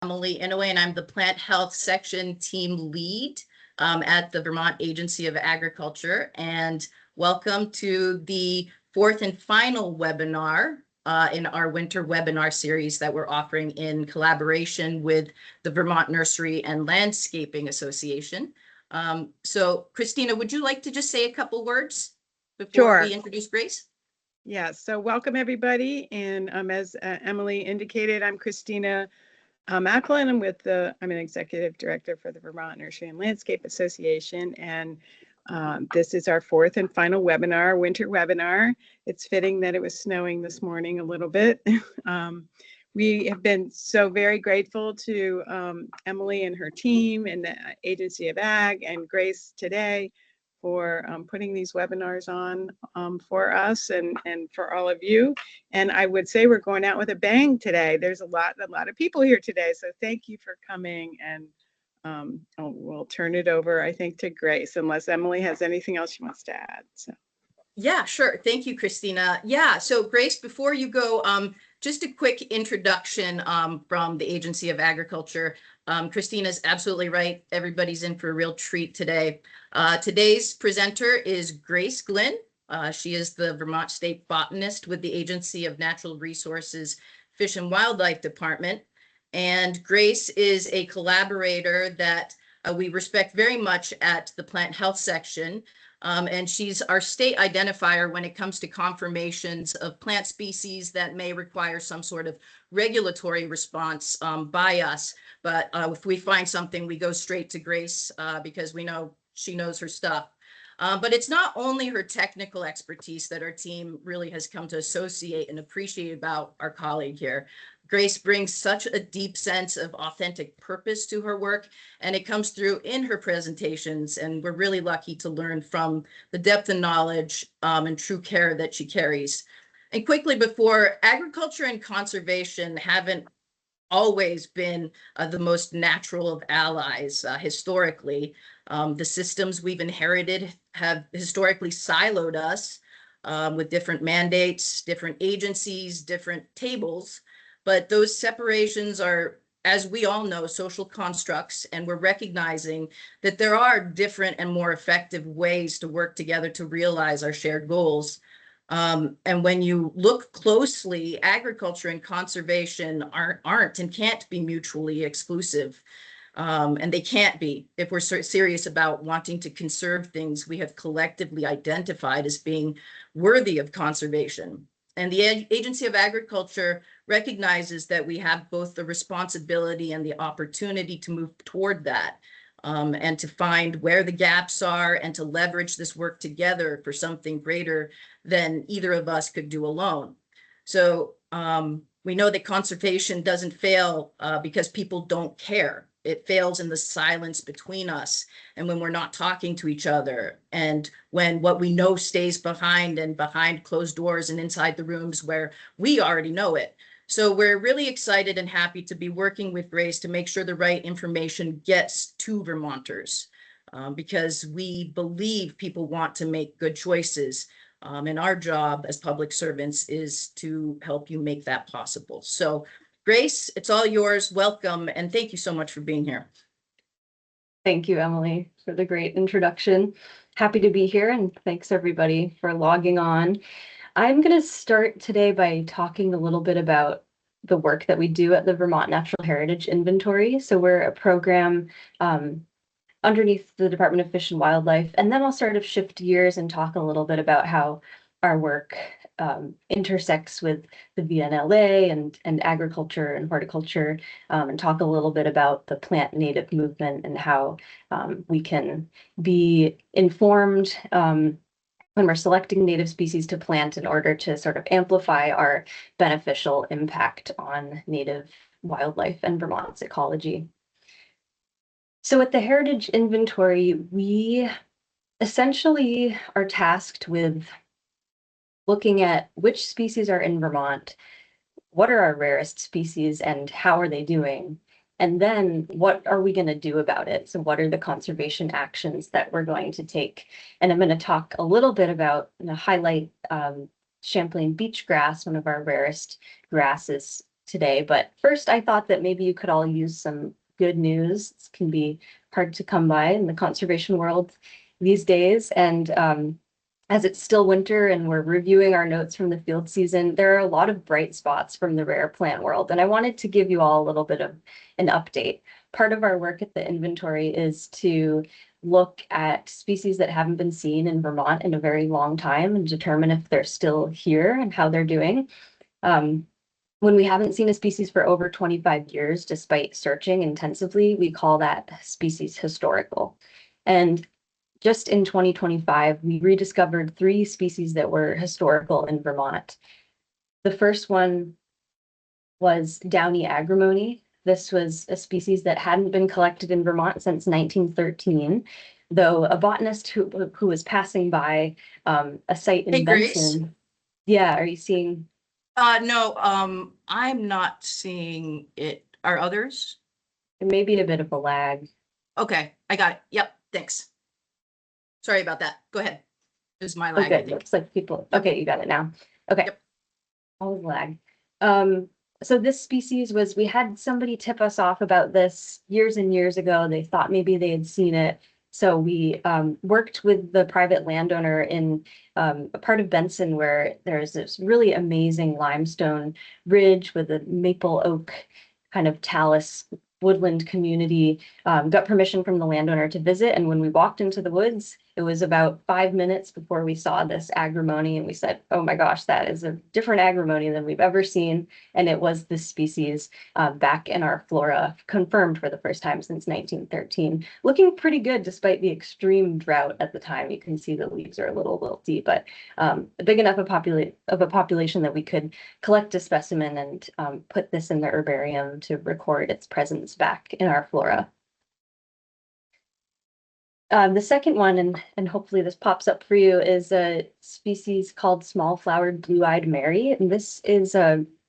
Emily Inouye, and I'm the Plant Health Section Team Lead at the Vermont Agency of Agriculture. And welcome to the fourth and final webinar in our winter webinar series that we're offering in collaboration with the Vermont Nursery and Landscaping Association. So Christina, would you like to just say a couple words before we introduce Grace? Yeah, so welcome everybody. And as Emily indicated, I'm Christina Macklin. I'm an executive director for the Vermont Nursery and Landscape Association. And this is our fourth and final webinar, winter webinar. It's fitting that it was snowing this morning a little bit. We have been so very grateful to Emily and her team and the Agency of Ag and Grace today for putting these webinars on for us and for all of you. And I would say we're going out with a bang today. There's a lot of people here today. So thank you for coming. And we'll turn it over, I think, to Grace, unless Emily has anything else she wants to add. So. Yeah, sure. Thank you, Christina. Yeah, so Grace, before you go, just a quick introduction from the Agency of Agriculture. Christina's absolutely right. Everybody's in for a real treat today. Today's presenter is Grace Glynn. She is the Vermont State Botanist with the Agency of Natural Resources Fish and Wildlife Department. And Grace is a collaborator that we respect very much at the Plant Health Section. And she's our state identifier when it comes to confirmations of plant species that may require some sort of regulatory response by us. But if we find something, we go straight to Grace because we know she knows her stuff. But it's not only her technical expertise that our team really has come to associate and appreciate about our colleague here. Grace brings such a deep sense of authentic purpose to her work, and it comes through in her presentations, and we're really lucky to learn from the depth of knowledge and true care that she carries. And quickly, before, agriculture and conservation haven't always been the most natural of allies historically. The systems we've inherited have historically siloed us with different mandates, different agencies, different tables. But those separations are, as we all know, social constructs, and we're recognizing that there are different and more effective ways to work together to realize our shared goals. And when you look closely, agriculture and conservation aren't and can't be mutually exclusive. And they can't be if we're serious about wanting to conserve things we have collectively identified as being worthy of conservation. And the Agency of Agriculture recognizes that we have both the responsibility and the opportunity to move toward that and to find where the gaps are and to leverage this work together for something greater than either of us could do alone. So we know that conservation doesn't fail because people don't care. It fails in the silence between us and when we're not talking to each other and when what we know stays behind and behind closed doors and inside the rooms where we already know it. So we're really excited and happy to be working with Grace to make sure the right information gets to Vermonters because we believe people want to make good choices. And our job as public servants is to help you make that possible. So Grace, it's all yours. Welcome. And thank you so much for being here. Thank you, Emily, for the great introduction. Happy to be here, and thanks everybody for logging on. I'm going to start today by talking a little bit about the work that we do at the Vermont Natural Heritage Inventory. So we're a program underneath the Department of Fish and Wildlife, and then I'll sort of shift gears and talk a little bit about how our work intersects with the VNLA and agriculture and horticulture, and talk a little bit about the plant native movement and how we can be informed when we're selecting native species to plant in order to sort of amplify our beneficial impact on native wildlife and Vermont's ecology. So at the Heritage Inventory, we essentially are tasked with looking at which species are in Vermont, what are our rarest species and how are they doing, and then what are we going to do about it? So what are the conservation actions that we're going to take? And I'm going to talk a little bit about, highlight Champlain beach grass, one of our rarest grasses today. But first, I thought that maybe you could all use some good news. This can be hard to come by in the conservation world these days. And as it's still winter and we're reviewing our notes from the field season, there are a lot of bright spots from the rare plant world. And I wanted to give you all a little bit of an update. Part of our work at the inventory is to look at species that haven't been seen in Vermont in a very long time and determine if they're still here and how they're doing. When we haven't seen a species for over 25 years, despite searching intensively, we call that species historical. And just in 2025, we rediscovered 3 species that were historical in Vermont. The first one was downy agrimony. This was a species that hadn't been collected in Vermont since 1913, though a botanist who was passing by a site in Hey, Grace. Benson. Yeah, are you seeing? No, I'm not seeing it. Are others? There may be a bit of a lag. Okay, I got it. Yep, thanks. Sorry about that. Go ahead. It was my lag, I Okay, think. looks like people, okay, you got it now. Okay. Yep. Always lag. So this species was, we had somebody tip us off about this years and years ago. They thought maybe they had seen it. So we worked with the private landowner in a part of Benson where there's this really amazing limestone ridge with a maple oak kind of talus woodland community. Got permission from the landowner to visit, and when we walked into the woods, it was about 5 minutes before we saw this agrimony, and we said, oh my gosh, that is a different agrimony than we've ever seen. And it was this species back in our flora, confirmed for the first time since 1913. Looking pretty good despite the extreme drought at the time. You can see the leaves are a little wilty, but big enough of a population that we could collect a specimen and put this in the herbarium to record its presence back in our flora. The second one, and hopefully this pops up for you, is a species called small-flowered blue-eyed Mary. And this is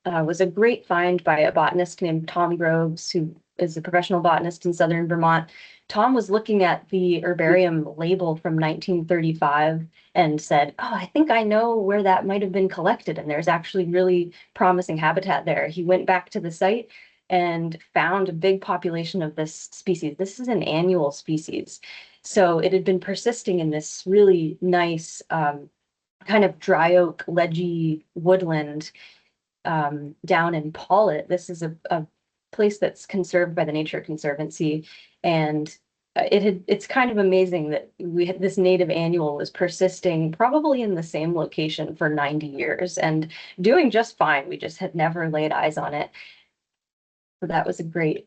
was a great find by a botanist named Tom Groves, who is a professional botanist in southern Vermont. Tom was looking at the herbarium label from 1935 and said, oh, I think I know where that might have been collected. And there's actually really promising habitat there. He went back to the site and found a big population of this species. This is an annual species. So it had been persisting in this really nice kind of dry oak, ledgy woodland down in Pollitt. This is a place that's conserved by the Nature Conservancy, and it's kind of amazing that we had this native annual was persisting probably in the same location for 90 years and doing just fine. We just had never laid eyes on it. So that was a great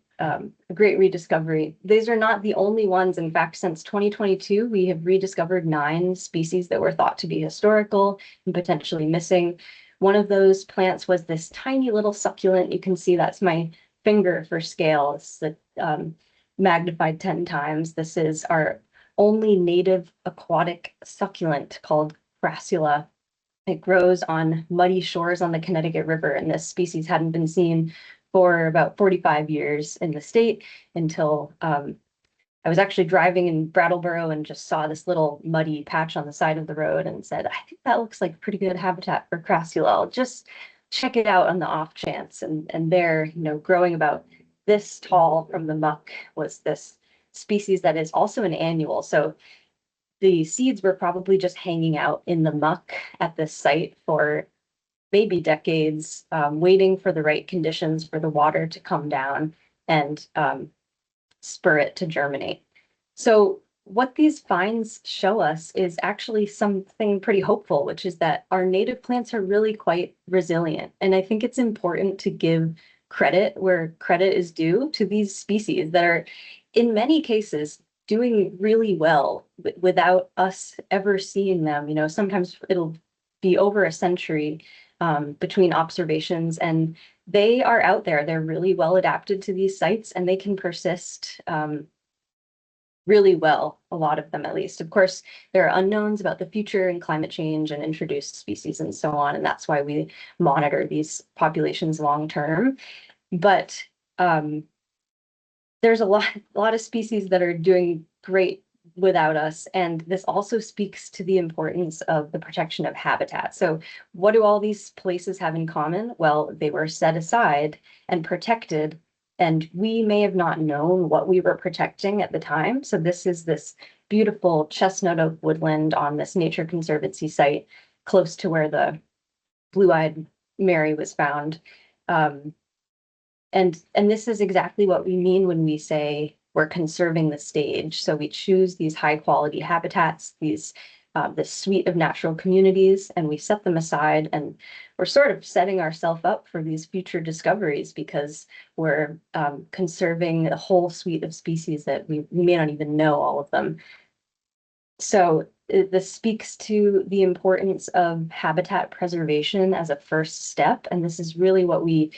rediscovery. These are not the only ones. In fact, since 2022, we have rediscovered 9 species that were thought to be historical and potentially missing. One of those plants was this tiny little succulent. You can see that's my finger for scale. It's magnified 10 times. This is our only native aquatic succulent called Crassula. It grows on muddy shores on the Connecticut River, and this species hadn't been seen for about 45 years in the state until I was actually driving in Brattleboro and just saw this little muddy patch on the side of the road and said, I think that looks like pretty good habitat for Crassula. I'll just check it out on the off chance. And there, growing about this tall from the muck was this species that is also an annual. So the seeds were probably just hanging out in the muck at this site for maybe decades, waiting for the right conditions for the water to come down and spur it to germinate. So what these finds show us is actually something pretty hopeful, which is that our native plants are really quite resilient. And I think it's important to give credit where credit is due to these species that are, in many cases, doing really well without us ever seeing them. Sometimes it'll be over a century between observations, and they are out there. They're really well adapted to these sites, and they can persist really well, a lot of them at least. Of course, there are unknowns about the future and climate change and introduced species and so on, and that's why we monitor these populations long term. But there's a lot of species that are doing great without us. And this also speaks to the importance of the protection of habitat. So what do all these places have in common? Well, they were set aside and protected, and we may have not known what we were protecting at the time. So this is this beautiful chestnut oak woodland on this Nature Conservancy site, close to where the blue-eyed Mary was found. And this is exactly what we mean when we say we're conserving the stage. So we choose these high quality habitats, these this suite of natural communities, and we set them aside, and we're sort of setting ourselves up for these future discoveries because we're conserving a whole suite of species that we may not even know all of them. So this speaks to the importance of habitat preservation as a first step. And this is really what we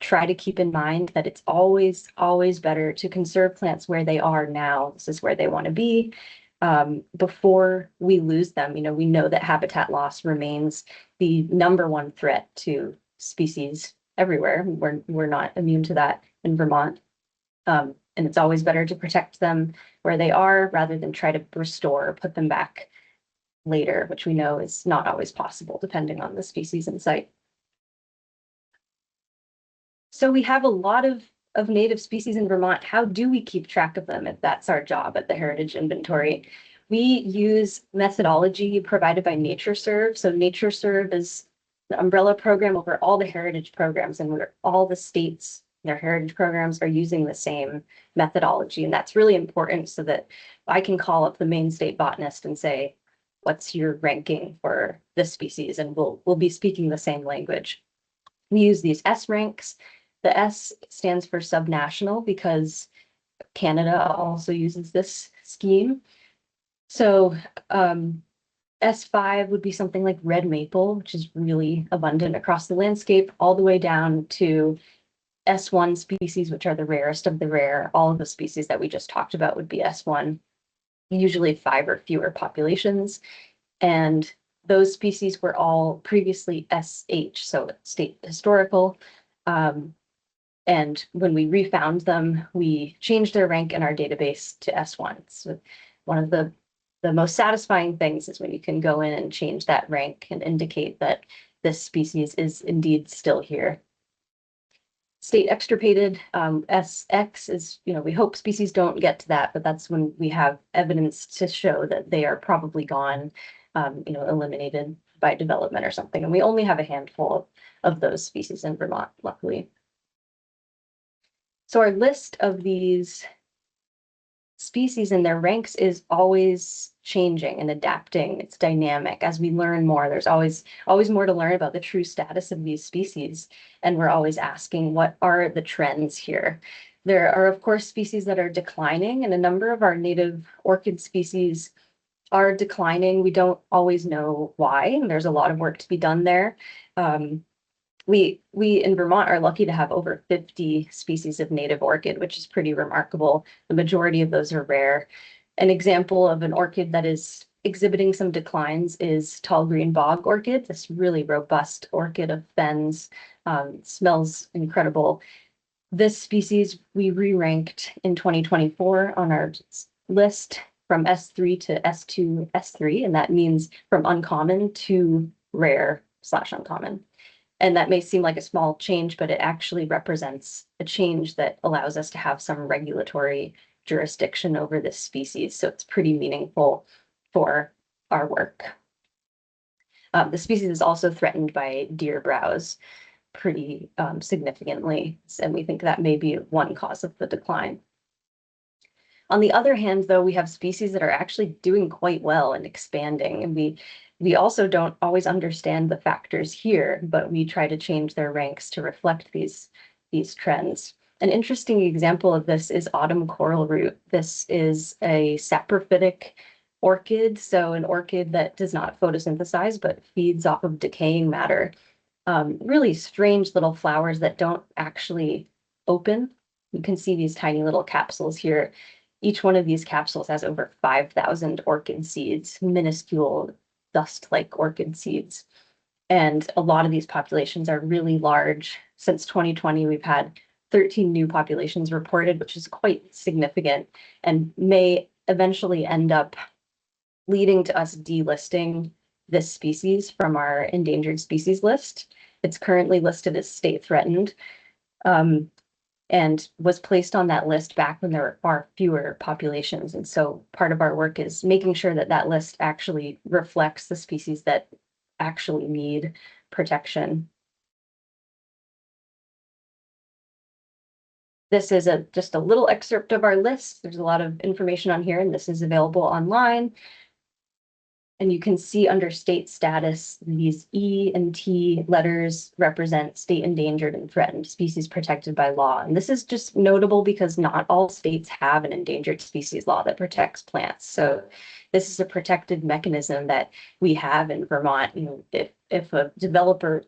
try to keep in mind, that it's always, always better to conserve plants where they are now. This is where they want to be before we lose them. You know, we know that habitat loss remains the #1 threat to species everywhere. We're not immune to that in Vermont. And it's always better to protect them where they are rather than try to restore or put them back later, which we know is not always possible depending on the species and site. So we have a lot of native species in Vermont. How do we keep track of them if that's our job at the Heritage Inventory? We use methodology provided by NatureServe. So NatureServe is the umbrella program over all the heritage programs, and all the states, their heritage programs are using the same methodology. And that's really important so that I can call up the Maine state botanist and say, what's your ranking for this species? And we'll be speaking the same language. We use these S ranks. The S stands for subnational because Canada also uses this scheme. So S5 would be something like red maple, which is really abundant across the landscape, all the way down to S1 species, which are the rarest of the rare. All of the species that we just talked about would be S1, usually 5 or fewer populations. And those species were all previously SH, so state historical. And when we refound them, we changed their rank in our database to S1. So one of the most satisfying things is when you can go in and change that rank and indicate that this species is indeed still here. State extirpated, SX is, we hope species don't get to that, but that's when we have evidence to show that they are probably gone, eliminated by development or something. And we only have a handful of those species in Vermont, luckily. So our list of these species and their ranks is always changing and adapting. It's dynamic. As we learn more, there's always more to learn about the true status of these species. And we're always asking, what are the trends here? There are, of course, species that are declining, and a number of our native orchid species are declining. We don't always know why, and there's a lot of work to be done there. We in Vermont are lucky to have over 50 species of native orchid, which is pretty remarkable. The majority of those are rare. An example of an orchid that is exhibiting some declines is tall green bog orchid, this really robust orchid of fens. Smells incredible. This species we re-ranked in 2024 on our list from S3 to S2, S3, and that means from uncommon to rare/uncommon. And that may seem like a small change, but it actually represents a change that allows us to have some regulatory jurisdiction over this species. So it's pretty meaningful for our work. The species is also threatened by deer browse pretty significantly, and we think that may be one cause of the decline. On the other hand, though, we have species that are actually doing quite well and expanding, and we also don't always understand the factors here, but we try to change their ranks to reflect these trends. An interesting example of this is autumn coral root. This is a saprophytic orchid, so an orchid that does not photosynthesize but feeds off of decaying matter. Really strange little flowers that don't actually open. You can see these tiny little capsules here. Each one of these capsules has over 5,000 orchid seeds, minuscule dust-like orchid seeds. And a lot of these populations are really large. Since 2020, we've had 13 new populations reported, which is quite significant and may eventually end up leading to us delisting this species from our endangered species list. It's currently listed as state threatened, and was placed on that list back when there were far fewer populations. And so part of our work is making sure that that list actually reflects the species that actually need protection. This is just a little excerpt of our list. There's a lot of information on here, and this is available online. And you can see under state status, these E and T letters represent state endangered and threatened species protected by law. And this is just notable because not all states have an endangered species law that protects plants. So this is a protected mechanism that we have in Vermont. You know, if a developer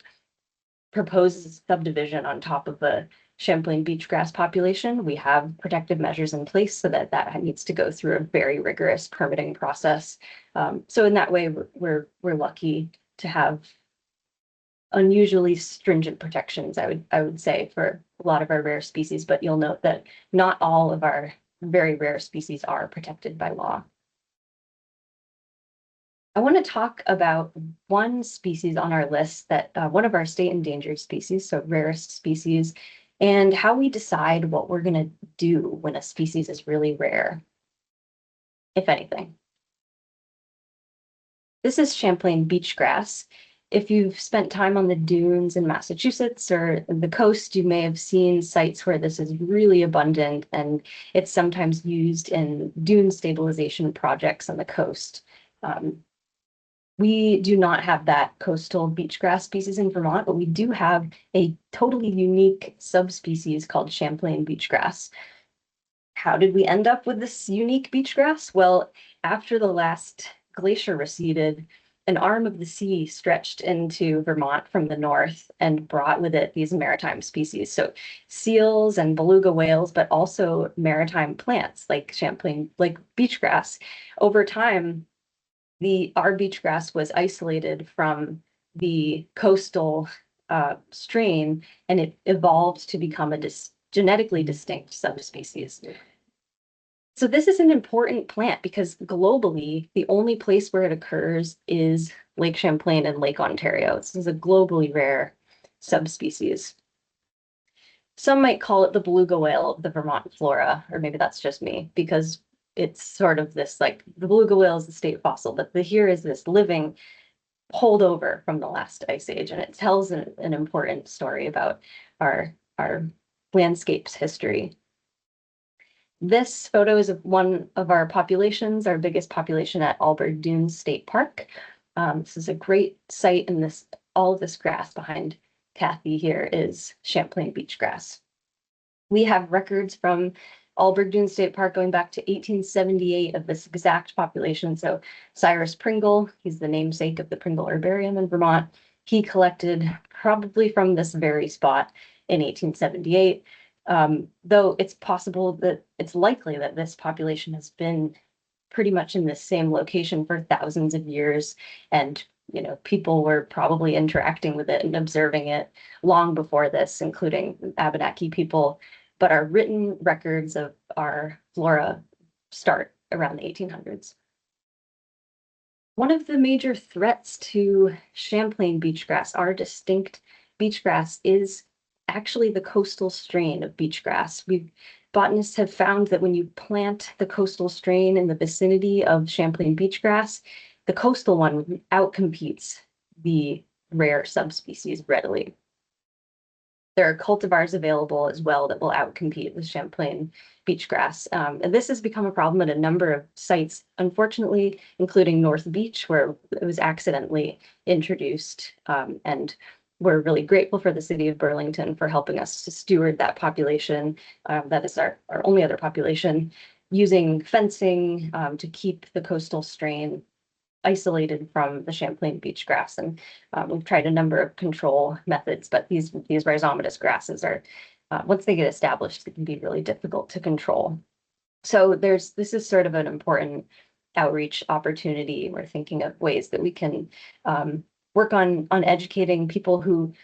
proposes subdivision on top of a Champlain beachgrass population, we have protective measures in place so that that needs to go through a very rigorous permitting process. So in that way, we're lucky to have unusually stringent protections, I would say, for a lot of our rare species. But you'll note that not all of our very rare species are protected by law. I want to talk about one species on our list that one of our state endangered species, so rarest species, and how we decide what we're going to do when a species is really rare, if anything. This is Champlain beachgrass. If you've spent time on the dunes in Massachusetts or the coast, you may have seen sites where this is really abundant, and it's sometimes used in dune stabilization projects on the coast. We do not have that coastal beachgrass species in Vermont, but we do have a totally unique subspecies called Champlain beachgrass. How did we end up with this unique beachgrass? Well, after the last glacier receded, an arm of the sea stretched into Vermont from the north and brought with it these maritime species. So seals and beluga whales, but also maritime plants like Champlain, like beachgrass. Over time, our beachgrass was isolated from the coastal strain, and it evolved to become a genetically distinct subspecies. So this is an important plant because globally, the only place where it occurs is Lake Champlain and Lake Ontario. This is a globally rare subspecies. Some might call it the beluga whale of the Vermont flora, or maybe that's just me, because it's sort of this, like, the beluga whale is the state fossil, but here is this living holdover from the last ice age, and it tells an important story about our landscape's history. This photo is of one of our populations, our biggest population at Alberg Dunes State Park. This is a great site, and all of this grass behind Kathy here is Champlain beachgrass. We have records from Alberg Dunes State Park going back to 1878 of this exact population. So Cyrus Pringle, he's the namesake of the Pringle Herbarium in Vermont. He collected probably from this very spot in 1878. Though it's likely that this population has been pretty much in the same location for thousands of years. And, you know, people were probably interacting with it and observing it long before this, including Abenaki people. But our written records of our flora start around the 1800s. One of the major threats to Champlain beachgrass, our distinct beachgrass, is actually the coastal strain of beachgrass. Botanists have found that when you plant the coastal strain in the vicinity of Champlain beachgrass, the coastal one outcompetes the rare subspecies readily. There are cultivars available as well that will outcompete the Champlain beachgrass. And this has become a problem at a number of sites, unfortunately, including North Beach, where it was accidentally introduced. And we're really grateful for the city of Burlington for helping us to steward that population. That is our only other population, using fencing to keep the coastal strain isolated from the Champlain beachgrass. And we've tried a number of control methods, but these rhizomatous grasses are, once they get established, they can be really difficult to control. So this is sort of an important outreach opportunity. We're thinking of ways that we can work on educating people who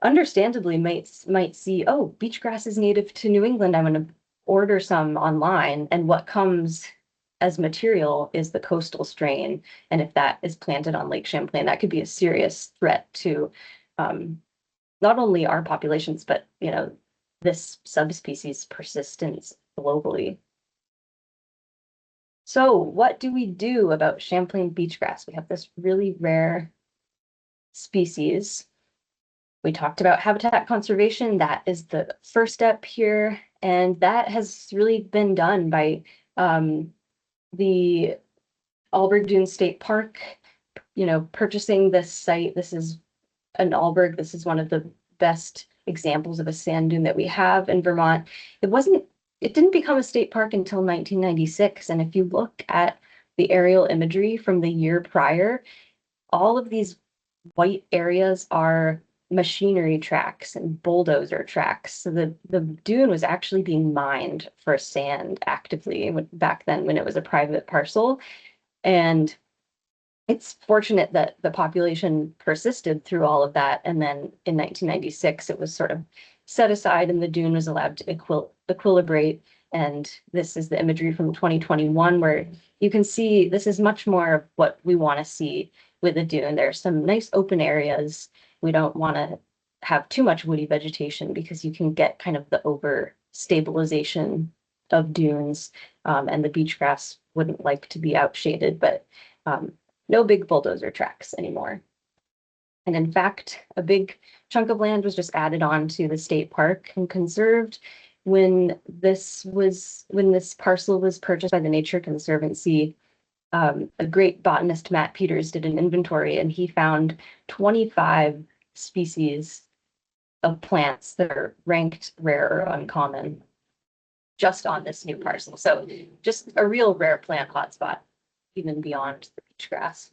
understandably might see, oh, beachgrass is native to New England, I'm going to order some online, and what comes as material is the coastal strain. And if that is planted on Lake Champlain, that could be a serious threat to not only our populations, but, you know, this subspecies persistence globally. So what do we do about Champlain beachgrass? We have this really rare species. We talked about habitat conservation. That is the first step here. And that has really been done by the Alberg Dunes State Park, you know, purchasing this site. This is an Alberg. This is one of the best examples of a sand dune that we have in Vermont. It didn't become a state park until 1996. And if you look at the aerial imagery from the year prior, all of these white areas are machinery tracks and bulldozer tracks. So the dune was actually being mined for sand actively back then when it was a private parcel. And it's fortunate that the population persisted through all of that. And then in 1996, it was sort of set aside and the dune was allowed to equilibrate. And this is the imagery from 2021, where you can see this is much more of what we want to see with the dune. There's some nice open areas. We don't want to have too much woody vegetation because you can get kind of the over stabilization of dunes, and the beach grass wouldn't like to be outshaded, but no big bulldozer tracks anymore. And in fact, a big chunk of land was just added on to the state park and conserved when this parcel was purchased by the Nature Conservancy. A great botanist, Matt Peters, did an inventory and he found 25 species of plants that are ranked rare or uncommon just on this new parcel. So just a real rare plant hotspot, even beyond the beach grass.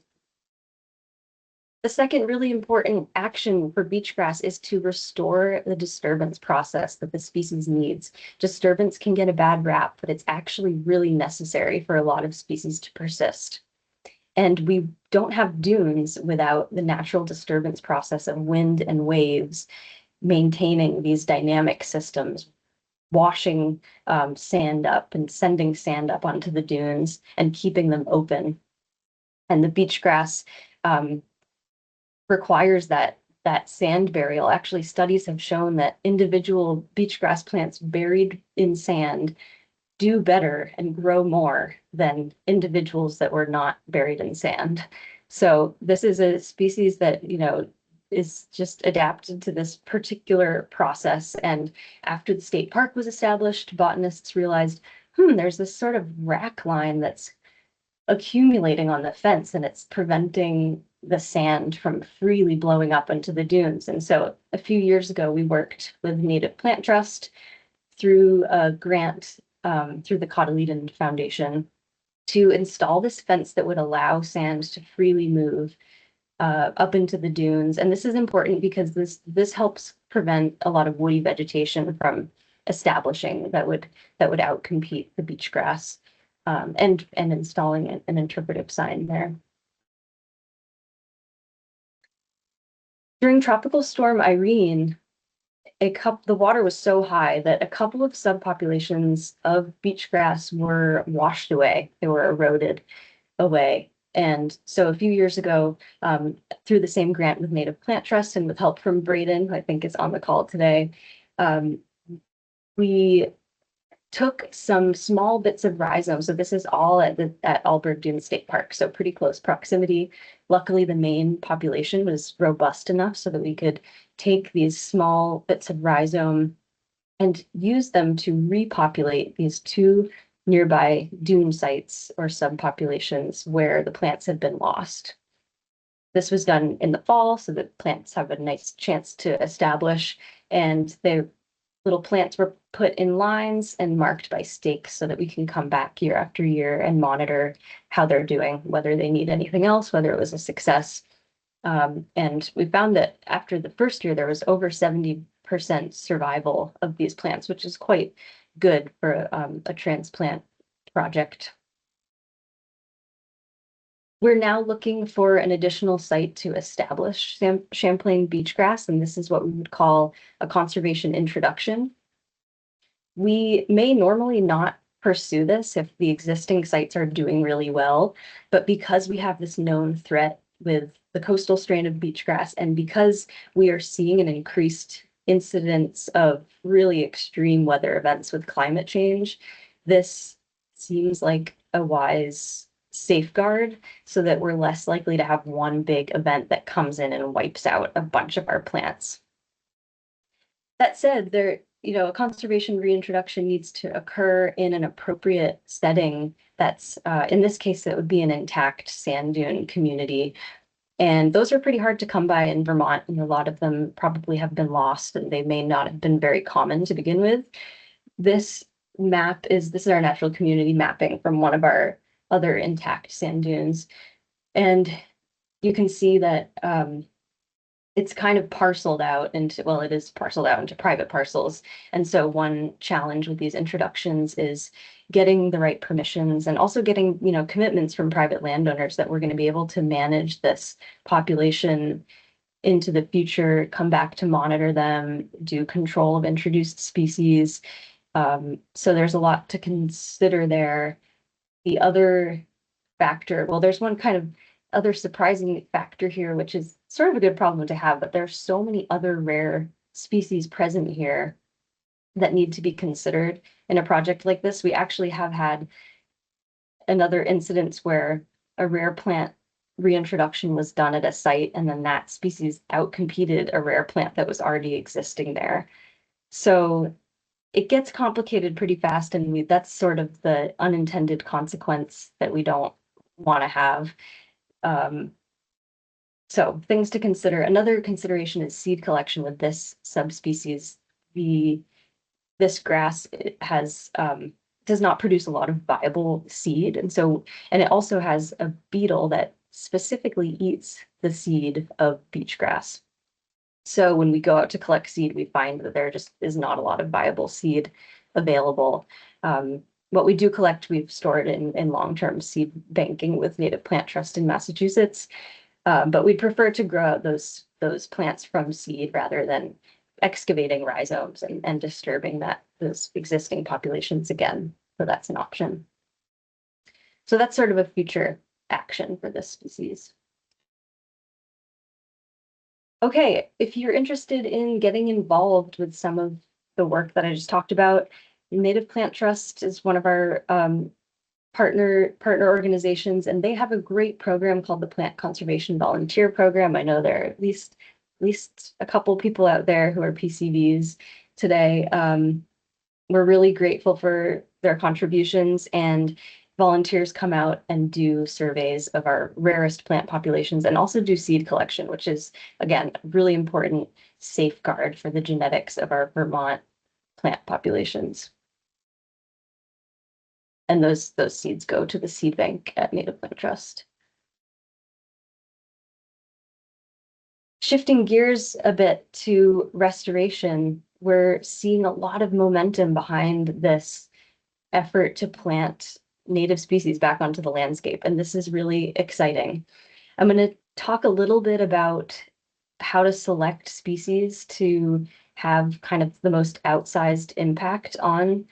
The second really important action for beach grass is to restore the disturbance process that the species needs. Disturbance can get a bad rap, but it's actually really necessary for a lot of species to persist. And we don't have dunes without the natural disturbance process of wind and waves maintaining these dynamic systems, washing sand up and sending sand up onto the dunes and keeping them open. And the beach grass requires that sand burial. Actually, studies have shown that individual beach grass plants buried in sand do better and grow more than individuals that were not buried in sand. So this is a species that, you know, is just adapted to this particular process. And after the state park was established, botanists realized, there's this sort of rack line that's accumulating on the fence and it's preventing the sand from freely blowing up into the dunes. And so a few years ago, we worked with Native Plant Trust through a grant through the Cotyledon Foundation to install this fence that would allow sand to freely move up into the dunes. And this is important because this helps prevent a lot of woody vegetation from establishing that would outcompete the beach grass, and installing an interpretive sign there. During Tropical Storm Irene, the water was so high that a couple of subpopulations of beach grass were washed away. They were eroded away. And so a few years ago, through the same grant with Native Plant Trust and with help from Braden, who I think is on the call today, we took some small bits of rhizome. So this is all at Alberg Dunes State Park, so pretty close proximity. Luckily, the main population was robust enough so that we could take these small bits of rhizome and use them to repopulate these two nearby dune sites or subpopulations where the plants had been lost. This was done in the fall so that plants have a nice chance to establish, and the little plants were put in lines and marked by stakes so that we can come back year after year and monitor how they're doing, whether they need anything else, whether it was a success. And we found that after the first year, there was over 70% survival of these plants, which is quite good for a transplant project. We're now looking for an additional site to establish Champlain beach grass, and this is what we would call a conservation introduction. We may normally not pursue this if the existing sites are doing really well. But because we have this known threat with the coastal strain of beachgrass, and because we are seeing an increased incidence of really extreme weather events with climate change, this seems like a wise safeguard so that we're less likely to have one big event that comes in and wipes out a bunch of our plants. That said, a conservation reintroduction needs to occur in an appropriate setting. That's, in this case, that would be an intact sand dune community. And those are pretty hard to come by in Vermont, and a lot of them probably have been lost, and they may not have been very common to begin with. This is our natural community mapping from one of our other intact sand dunes. And you can see that it's kind of parceled out into, well, it is parceled out into private parcels. And so one challenge with these introductions is getting the right permissions and also getting, commitments from private landowners that we're going to be able to manage this population into the future, come back to monitor them, do control of introduced species. So there's a lot to consider there. The other factor, well, there's one kind of other surprising factor here, which is sort of a good problem to have, but there's so many other rare species present here that need to be considered in a project like this. We actually have had another incident where a rare plant reintroduction was done at a site, and then that species outcompeted a rare plant that was already existing there. So it gets complicated pretty fast, and that's sort of the unintended consequence that we don't want to have. So things to consider. Another consideration is seed collection with this subspecies. This grass does not produce a lot of viable seed, and it also has a beetle that specifically eats the seed of beach grass. So when we go out to collect seed, we find that there just is not a lot of viable seed available. What we do collect, we've stored in long-term seed banking with Native Plant Trust in Massachusetts. But we'd prefer to grow out those plants from seed rather than excavating rhizomes and disturbing those existing populations again. So that's an option. So that's sort of a future action for this species. Okay, if you're interested in getting involved with some of the work that I just talked about, Native Plant Trust is one of our partner organizations, and they have a great program called the Plant Conservation Volunteer Program. I know there are at least a couple people out there who are PCVs today. We're really grateful for their contributions, and volunteers come out and do surveys of our rarest plant populations and also do seed collection, which is, again, a really important safeguard for the genetics of our Vermont plant populations. And those seeds go to the seed bank at Native Plant Trust. Shifting gears a bit to restoration, we're seeing a lot of momentum behind this effort to plant native species back onto the landscape, and this is really exciting. I'm going to talk a little bit about how to select species to have kind of the most outsized impact on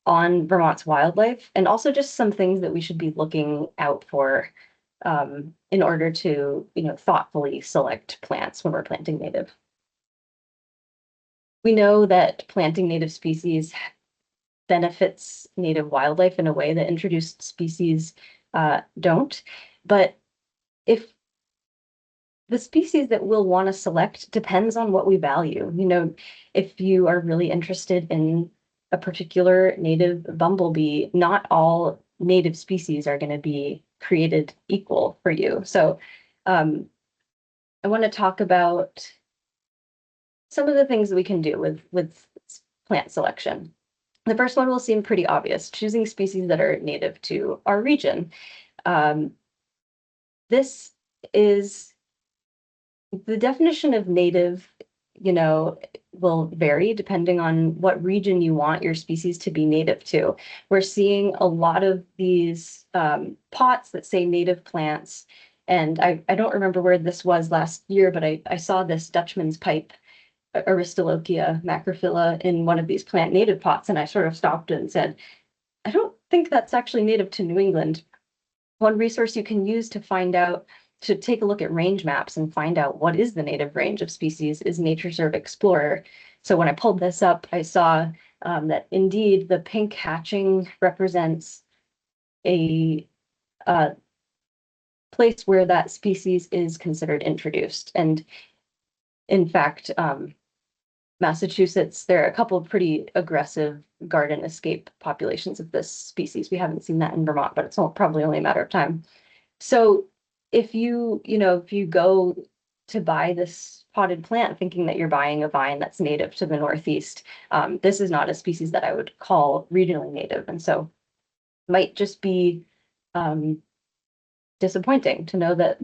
Vermont's wildlife, and also just some things that we should be looking out for in order to, thoughtfully select plants when we're planting native. We know that planting native species benefits native wildlife in a way that introduced species don't. But if the species that we'll want to select depends on what we value. If you are really interested in a particular native bumblebee, not all native species are going to be created equal for you. So I want to talk about some of the things that we can do with plant selection. The first one will seem pretty obvious, choosing species that are native to our region. This is the definition of native, will vary depending on what region you want your species to be native to. We're seeing a lot of these pots that say native plants. And I don't remember where this was last year, but I saw this Dutchman's pipe, Aristolochia macrophylla, in one of these plant native pots, and I sort of stopped and said, I don't think that's actually native to New England. One resource you can use to find out, to take a look at range maps and find out what is the native range of species is NatureServe Explorer. So when I pulled this up, I saw that indeed the pink hatching represents a place where that species is considered introduced. And in fact, Massachusetts, there are a couple of pretty aggressive garden escape populations of this species. We haven't seen that in Vermont, but it's probably only a matter of time. So if you go to buy this potted plant thinking that you're buying a vine that's native to the Northeast, this is not a species that I would call regionally native. And so might just be disappointing to know that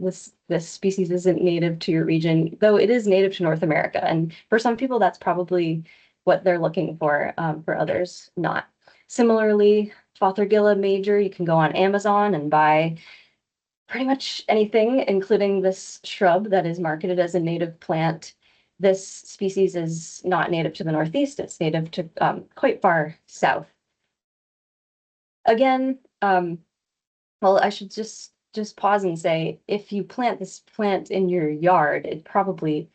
this species isn't native to your region, though it is native to North America. And for some people, that's probably what they're looking for others, not. Similarly, Fothergilla major, you can go on Amazon and buy pretty much anything, including this shrub that is marketed as a native plant. This species is not native to the Northeast, it's native to quite far south. Again, well, I should just pause and say, if you plant this plant in your yard, it probably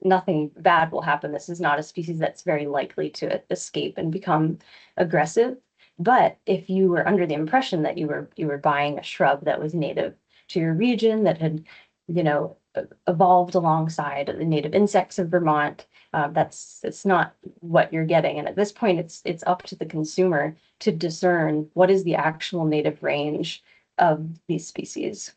nothing bad will happen. This is not a species that's very likely to escape and become aggressive. But if you were under the impression that you were buying a shrub that was native to your region, that had, evolved alongside the native insects of Vermont, it's not what you're getting. And at this point, it's up to the consumer to discern what is the actual native range of these species.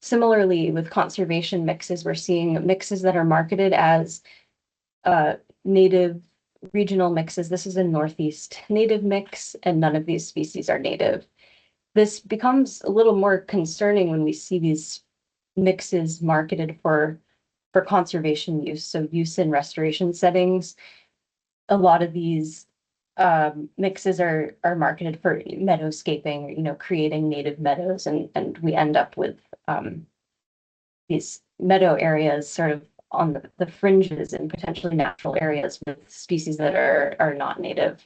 Similarly, with conservation mixes, we're seeing mixes that are marketed as native regional mixes. This is a Northeast native mix, and none of these species are native. This becomes a little more concerning when we see these mixes marketed for conservation use, so use in restoration settings. A lot of these mixes are marketed for meadowscaping, creating native meadows, and we end up with these meadow areas sort of on the fringes and potentially natural areas with species that are not native.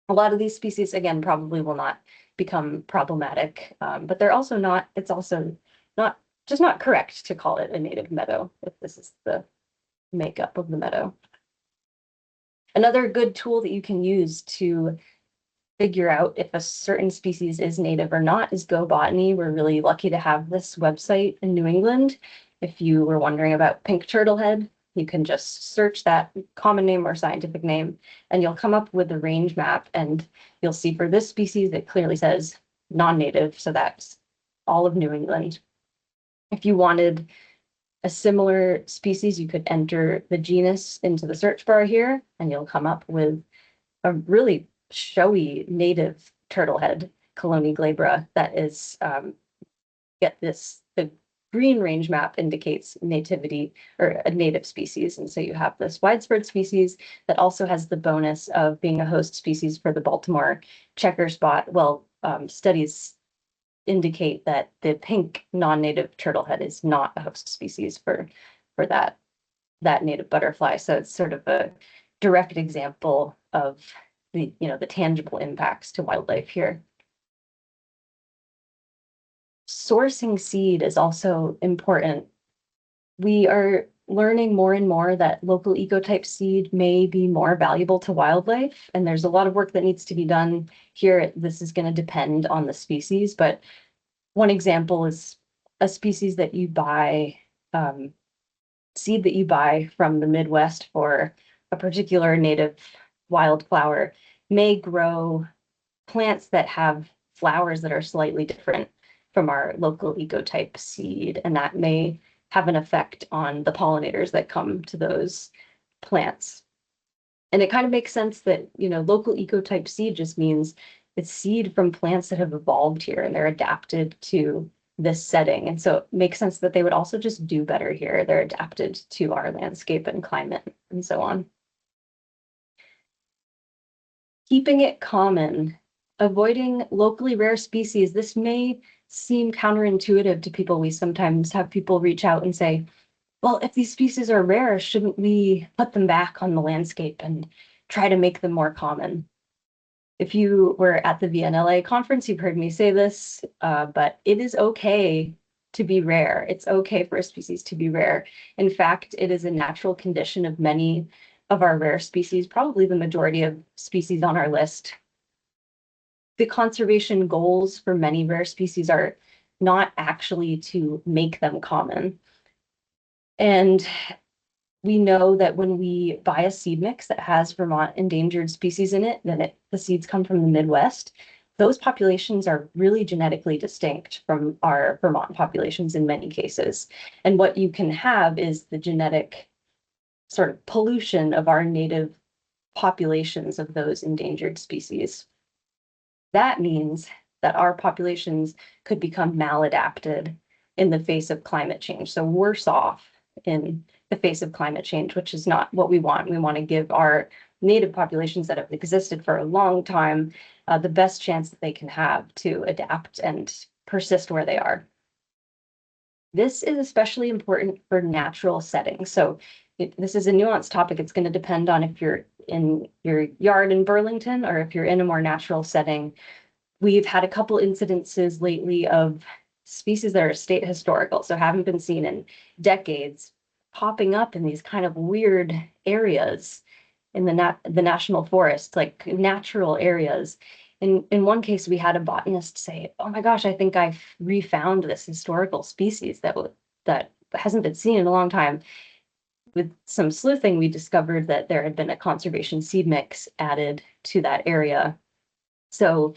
A lot of these species, again, probably will not become problematic, but they're also not, it's also not correct to call it a native meadow if this is the makeup of the meadow. Another good tool that you can use to figure out if a certain species is native or not is GoBotany. We're really lucky to have this website in New England. If you were wondering about pink turtlehead, you can just search that common name or scientific name, and you'll come up with a range map, and you'll see for this species it clearly says non-native, so that's all of New England. If you wanted a similar species, you could enter the genus into the search bar here, and you'll come up with a really showy native turtlehead, Colonie glabra, that is, the green range map indicates nativity or a native species. And so you have this widespread species that also has the bonus of being a host species for the Baltimore checker spot. Well, studies indicate that the pink non-native turtlehead is not a host species for that native butterfly. So it's sort of a direct example of the tangible impacts to wildlife here. Sourcing seed is also important. We are learning more and more that local ecotype seed may be more valuable to wildlife, and there's a lot of work that needs to be done here. This is going to depend on the species, but one example is a species that you buy, seed that you buy from the Midwest for a particular native wildflower may grow plants that have flowers that are slightly different from our local ecotype seed, and that may have an effect on the pollinators that come to those plants. And it kind of makes sense that, local ecotype seed just means it's seed from plants that have evolved here and they're adapted to this setting. And so it makes sense that they would also just do better here. They're adapted to our landscape and climate and so on. Keeping it common, avoiding locally rare species. This may seem counterintuitive to people. We sometimes have people reach out and say, well, if these species are rare, shouldn't we put them back on the landscape and try to make them more common? If you were at the VNLA conference, you've heard me say this, but it is okay to be rare. It's okay for a species to be rare. In fact, it is a natural condition of many of our rare species, probably the majority of species on our list. The conservation goals for many rare species are not actually to make them common. And we know that when we buy a seed mix that has Vermont endangered species in it, then the seeds come from the Midwest. Those populations are really genetically distinct from our Vermont populations in many cases. And what you can have is the genetic sort of pollution of our native populations of those endangered species. That means that our populations could become maladapted in the face of climate change. So worse off in the face of climate change, which is not what we want. We want to give our native populations that have existed for a long time the best chance that they can have to adapt and persist where they are. This is especially important for natural settings. So this is a nuanced topic. It's going to depend on if you're in your yard in Burlington or if you're in a more natural setting. We've had a couple incidences lately of species that are state historical, so haven't been seen in decades, popping up in these kind of weird areas in the national forest, like natural areas. In one case, we had a botanist say, "Oh my gosh, I think I've refound this historical species that hasn't been seen in a long time." With some sleuthing, we discovered that there had been a conservation seed mix added to that area. So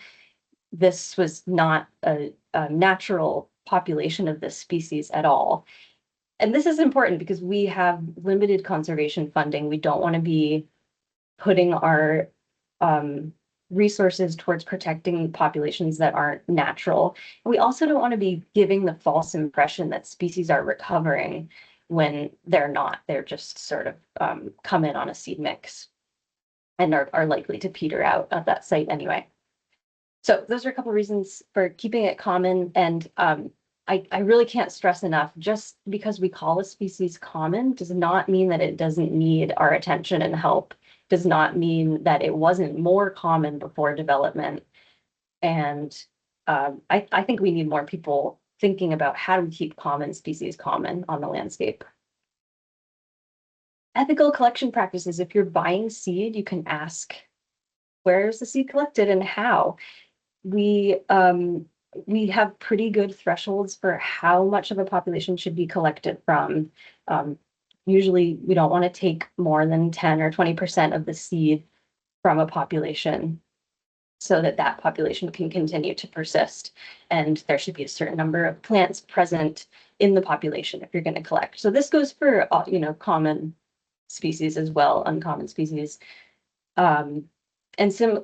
this was not a natural population of this species at all. And this is important because we have limited conservation funding. We don't want to be putting our resources towards protecting populations that aren't natural. We also don't want to be giving the false impression that species are recovering when they're not. They're just sort of come in on a seed mix and are likely to peter out at that site anyway. So those are a couple of reasons for keeping it common. And I really can't stress enough, just because we call a species common does not mean that it doesn't need our attention and help, does not mean that it wasn't more common before development. And I think we need more people thinking about how to keep common species common on the landscape. Ethical collection practices. If you're buying seed, you can ask, where is the seed collected and how? We have pretty good thresholds for how much of a population should be collected from. Usually we don't want to take more than 10 or 20% of the seed from a population so that that population can continue to persist. And there should be a certain number of plants present in the population if you're going to collect. So this goes for, common species as well, uncommon species. And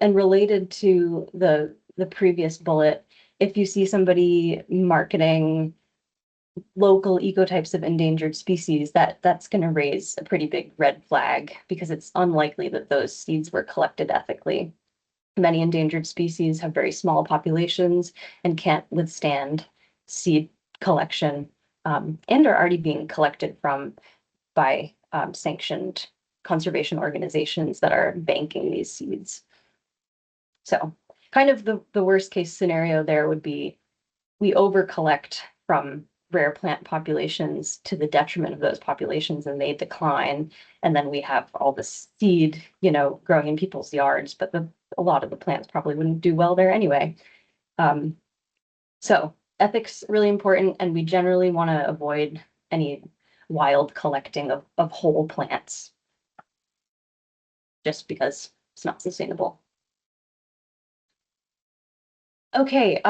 related to the previous bullet, if you see somebody marketing local ecotypes of endangered species, that's going to raise a pretty big red flag because it's unlikely that those seeds were collected ethically. Many endangered species have very small populations and can't withstand seed collection, and are already being collected from by sanctioned conservation organizations that are banking these seeds. So kind of the worst case scenario there would be we over collect from rare plant populations to the detriment of those populations and they decline. And then we have all the seed, growing in people's yards, but a lot of the plants probably wouldn't do well there anyway. So ethics really important, and we generally want to avoid any wild collecting of whole plants just because it's not sustainable. Okay,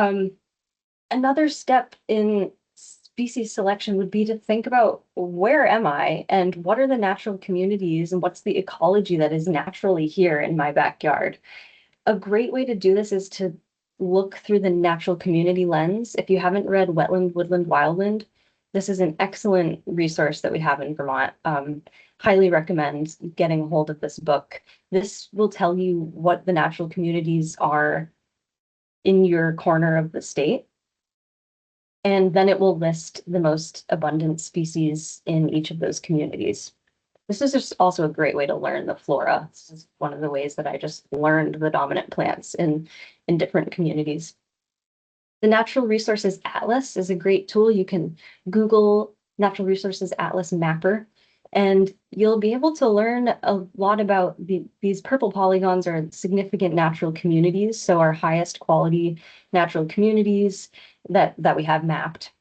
another step in species selection would be to think about, where am I and what are the natural communities and what's the ecology that is naturally here in my backyard? A great way to do this is to look through the natural community lens. If you haven't read Wetland, Woodland, Wildland, this is an excellent resource that we have in Vermont. Highly recommend getting a hold of this book. This will tell you what the natural communities are in your corner of the state. And then it will list the most abundant species in each of those communities. This is just also a great way to learn the flora. This is one of the ways that I just learned the dominant plants in different communities. The Natural Resources Atlas is a great tool. You can Google Natural Resources Atlas Mapper, and you'll be able to learn a lot about these purple polygons are significant natural communities, so our highest quality natural communities that we have mapped.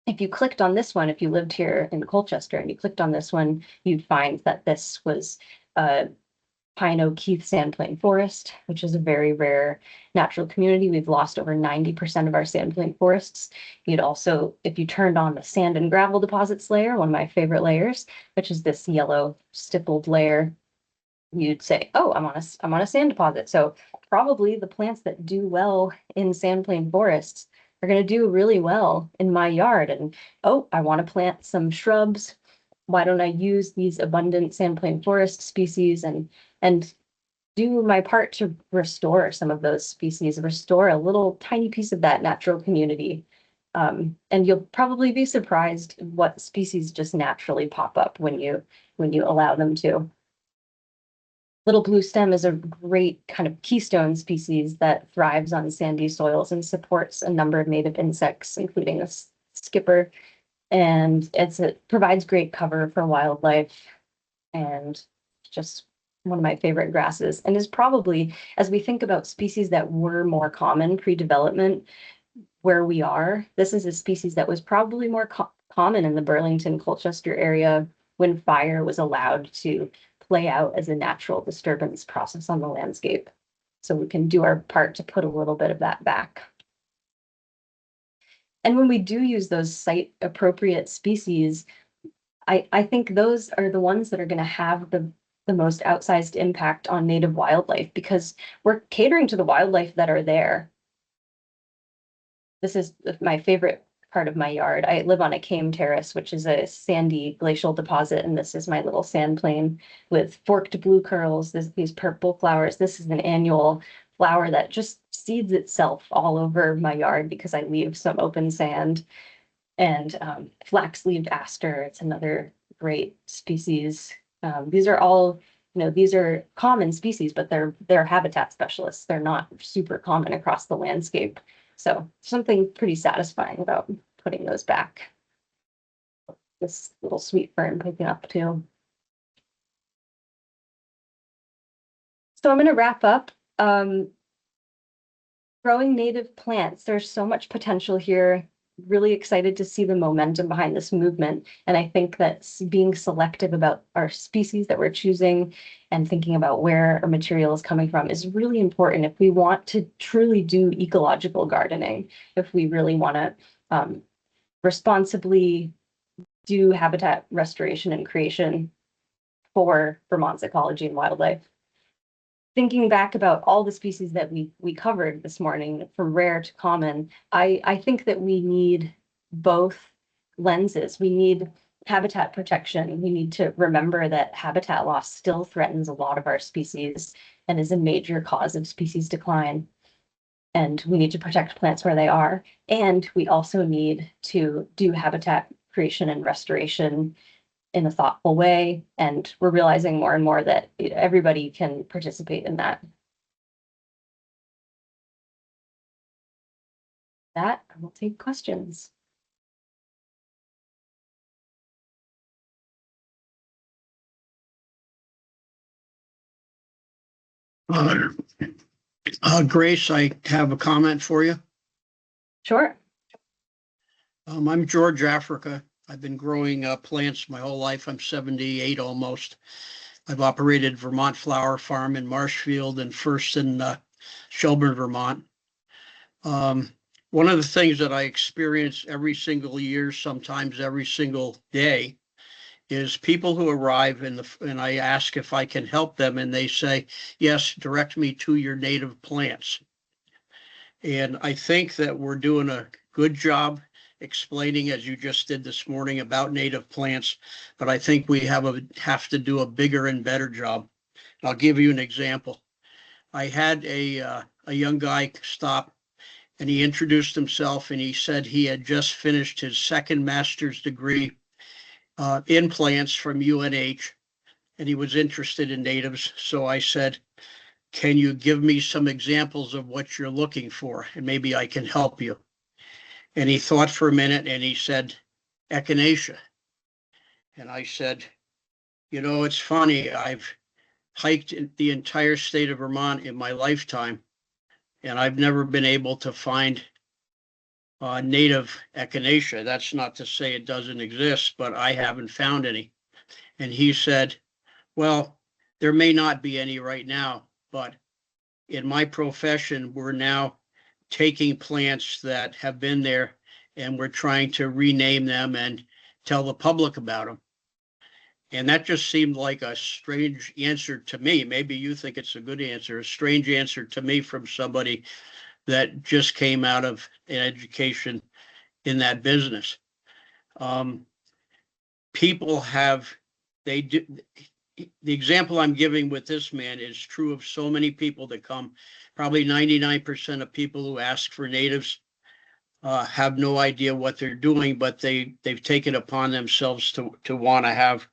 If you clicked on this one, if you lived here in Colchester and you clicked on this one, you'd find that this was pine oak heath sandplain forest, which is a very rare natural community. We've lost over 90% of our sandplain forests. You'd also, if you turned on the sand and gravel deposits layer, one of my favorite layers, which is this yellow stippled layer, you'd say, oh, I'm on a sand deposit. So probably the plants that do well in sandplain forests are going to do really well in my yard. And oh, I want to plant some shrubs. Why don't I use these abundant sandplain forest species and do my part to restore some of those species, restore a little tiny piece of that natural community. And you'll probably be surprised what species just naturally pop up when you allow them to. Little blue stem is a great kind of keystone species that thrives on sandy soils and supports a number of native insects, including a skipper. And it provides great cover for wildlife and just one of my favorite grasses, and is probably, as we think about species that were more common pre-development where we are, this is a species that was probably more common in the Burlington, Colchester area when fire was allowed to play out as a natural disturbance process on the landscape. So we can do our part to put a little bit of that back. And when we do use those site appropriate species, I think those are the ones that are going to have the most outsized impact on native wildlife, because we're catering to the wildlife that are there. This is my favorite part of my yard. I live on a cane terrace, which is a sandy glacial deposit, and this is my little sand plain with forked blue curls, these purple flowers. This is an annual flower that just seeds itself all over my yard because I leave some open sand. And flax-leaved aster, it's another great species. These are all, these are common species, but they're habitat specialists. They're not super common across the landscape. So something pretty satisfying about putting those back. This little sweet fern picking up too. So I'm going to wrap up. Growing native plants, there's so much potential here. Really excited to see the momentum behind this movement. And I think that being selective about our species that we're choosing and thinking about where our material is coming from is really important if we want to truly do ecological gardening, if we really want to responsibly do habitat restoration and creation for Vermont's ecology and wildlife. Thinking back about all the species that we covered this morning, from rare to common, I think that we need both lenses. We need habitat protection. We need to remember that habitat loss still threatens a lot of our species and is a major cause of species decline. And we need to protect plants where they are. And we also need to do habitat creation and restoration in a thoughtful way. And we're realizing more and more that everybody can participate in that. That I will take questions. Grace, I have a comment for you. Sure. I'm George Africa. I've been growing plants my whole life. I'm 78 almost. I've operated Vermont Flower Farm in Marshfield and first in Shelburne, Vermont. One of the things that I experience every single year, sometimes every single day, is people who arrive and I ask if I can help them, and they say, yes, direct me to your native plants. And I think that we're doing a good job explaining, as you just did this morning, about native plants, but I think we have to do a bigger and better job. I'll give you an example. I had a young guy stop, and he introduced himself, and he said he had just finished his second master's degree in plants from UNH. and he was interested in natives. So I said, can you give me some examples of what you're looking for? And maybe I can help you. And he thought for a minute and he said, echinacea. And I said, it's funny. I've hiked the entire state of Vermont in my lifetime, and I've never been able to find native echinacea. That's not to say it doesn't exist, but I haven't found any. And he said, well, there may not be any right now, but in my profession, we're now taking plants that have been there and we're trying to rename them and tell the public about them. And that just seemed like a strange answer to me. Maybe you think it's a good answer, a strange answer to me from somebody that just came out of an education in that business. People have, they do, the example I'm giving with this man is true of so many people that come. Probably 99% of people who ask for natives have no idea what they're doing, but they've taken upon themselves to want to have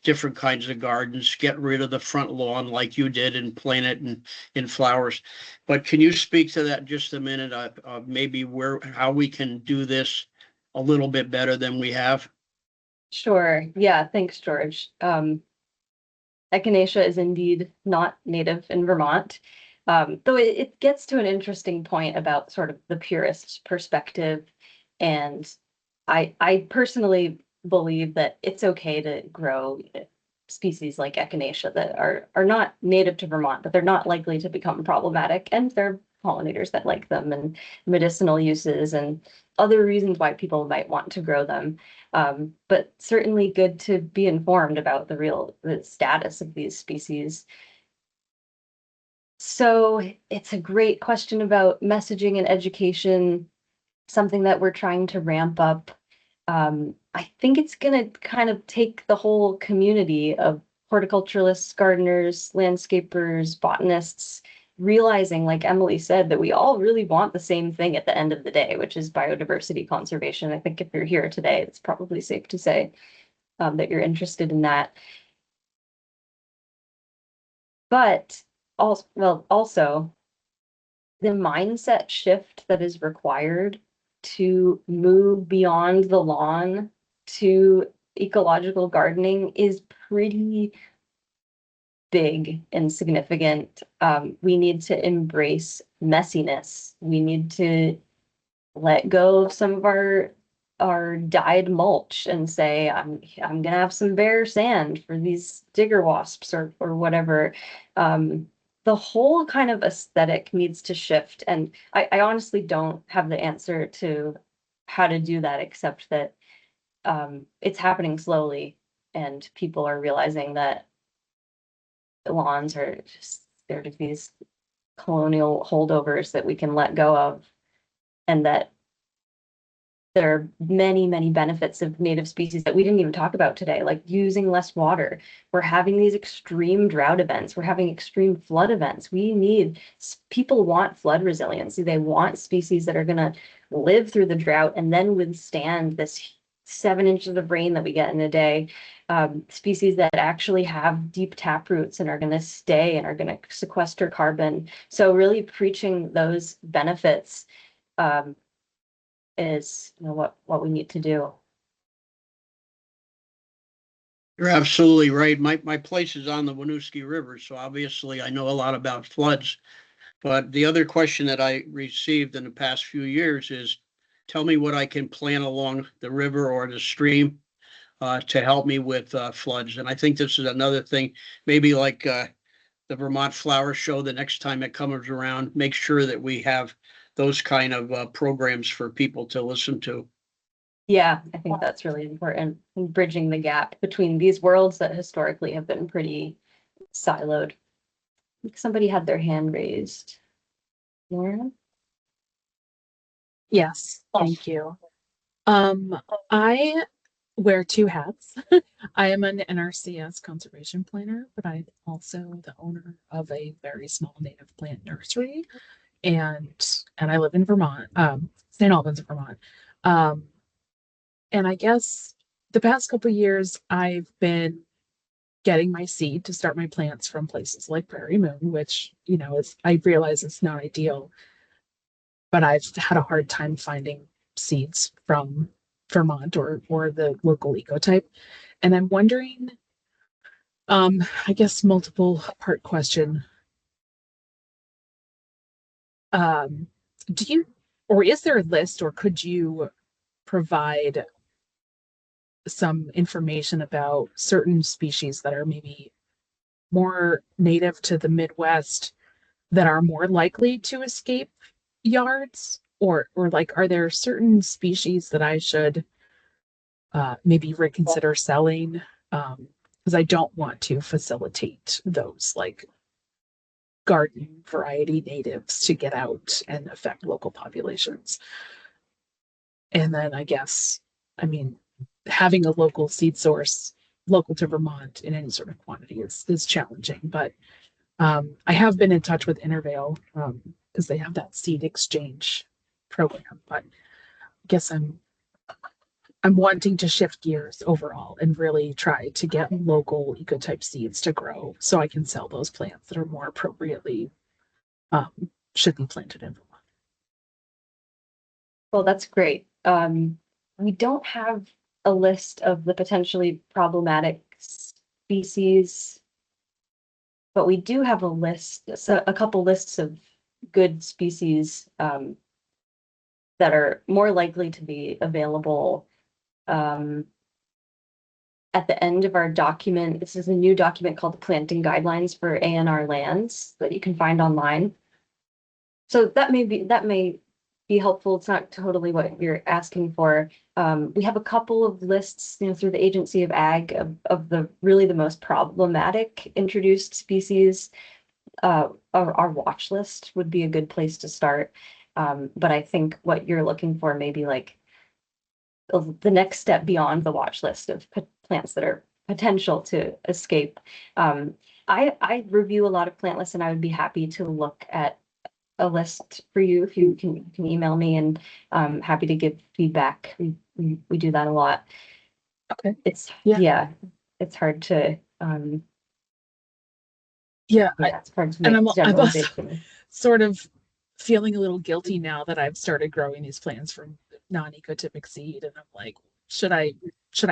different kinds of gardens, get rid of the front lawn like you did and plant it in flowers. But can you speak to that just a minute? Maybe how we can do this a little bit better than we have? Sure. Yeah, thanks, George. Echinacea is indeed not native in Vermont, though it gets to an interesting point about sort of the purist perspective. And I personally believe that it's okay to grow species like echinacea that are not native to Vermont, but they're not likely to become problematic. And there are pollinators that like them and medicinal uses and other reasons why people might want to grow them. But certainly good to be informed about the status of these species. So it's a great question about messaging and education, something that we're trying to ramp up. I think it's going to kind of take the whole community of horticulturalists, gardeners, landscapers, botanists, realizing, like Emily said, that we all really want the same thing at the end of the day, which is biodiversity conservation. I think if you're here today, it's probably safe to say that you're interested in that. But also the mindset shift that is required to move beyond the lawn to ecological gardening is pretty big and significant. We need to embrace messiness. We need to let go of some of our dyed mulch and say, I'm gonna have some bare sand for these digger wasps or whatever. The whole kind of aesthetic needs to shift. And I honestly don't have the answer to how to do that, except that it's happening slowly and people are realizing that the lawns are they're just these colonial holdovers that we can let go of, and that there are many, many benefits of native species that we didn't even talk about today, like using less water. We're having these extreme drought events. We're having extreme flood events. People want flood resiliency. They want species that are going to live through the drought and then withstand this 7 inches of rain that we get in a day. Species that actually have deep tap roots and are going to stay and are going to sequester carbon. So really preaching those benefits is what we need to do. You're absolutely right. My place is on the Winooski River, so obviously I know a lot about floods. But the other question that I received in the past few years is, tell me what I can plant along the river or the stream to help me with floods. And I think this is another thing, maybe like the Vermont Flower Show, the next time it comes around, make sure that we have those kind of programs for people to listen to. Yeah, I think that's really important in bridging the gap between these worlds that historically have been pretty siloed. I think somebody had their hand raised. Lauren? Yes, thank you. I wear 2 hats. I am an NRCS conservation planner, but I'm also the owner of a very small native plant nursery, and I live in Vermont, St. Albans, Vermont. And I guess the past couple of years I've been getting my seed to start my plants from places like Prairie Moon, which, I realize it's not ideal, but I've had a hard time finding seeds from Vermont or the local ecotype. And I'm wondering, I guess multiple part question. Do you, or is there a list, or could you provide some information about certain species that are maybe more native to the Midwest that are more likely to escape yards? Or like, are there certain species that I should maybe reconsider selling? Because I don't want to facilitate those like garden variety natives to get out and affect local populations. And then I guess, I mean, having a local seed source local to Vermont in any sort of quantity is challenging. But I have been in touch with Intervale because they have that seed exchange program. But I guess I'm wanting to shift gears overall and really try to get local ecotype seeds to grow so I can sell those plants that are more appropriately should be planted in Vermont. Well, that's great. We don't have a list of the potentially problematic species, but we do have a list, so a couple lists of good species that are more likely to be available at the end of our document. This is a new document called the Planting Guidelines for A&R Lands that you can find online. So that may be helpful. It's not totally what you're asking for. We have a couple of lists, through the Agency of Ag of the really the most problematic introduced species. Our watch list would be a good place to start. But I think what you're looking for may be like the next step beyond the watch list of plants that are potential to escape. I review a lot of plant lists, and I would be happy to look at a list for you if you can email me, and happy to give feedback. We do that a lot. Okay. It's it's hard to it's hard to make I'm also generalizations. sort of feeling a little guilty now that I've started growing these plants from non-ecotypic seed, and I'm like, should I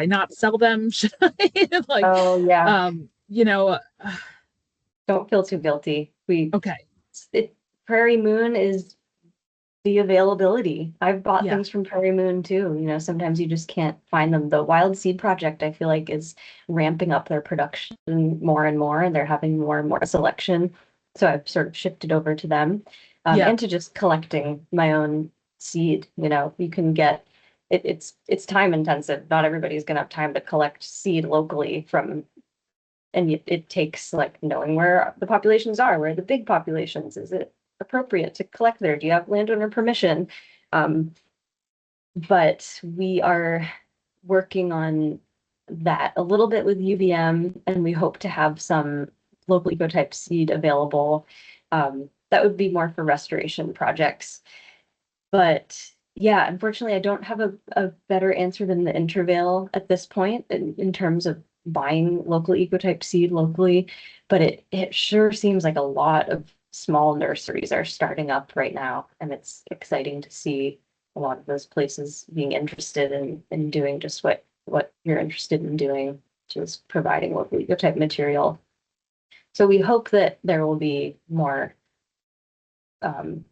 not sell them? Should I like? Oh yeah. You know. Don't feel too guilty. Okay. Prairie Moon is the availability. I've bought Yeah. things from Prairie Moon too. Sometimes you just can't find them. The Wild Seed Project, I feel like, is ramping up their production more and more, and they're having more and more selection. So I've sort of shifted over to them, and to just collecting my own seed. You can get it's time intensive. Not everybody's gonna have time to collect seed locally from. And it takes like knowing where the populations are, where the big populations. Is it appropriate to collect there? Do you have landowner permission? But we are working on that a little bit with UVM, and we hope to have some local ecotype seed available. That would be more for restoration projects. But yeah, unfortunately, I don't have a better answer than the Intervale at this point in terms of buying local ecotype seed locally, but it sure seems like a lot of small nurseries are starting up right now, and it's exciting to see a lot of those places being interested in doing just what you're interested in doing, just providing local ecotype material. So we hope that there will be more an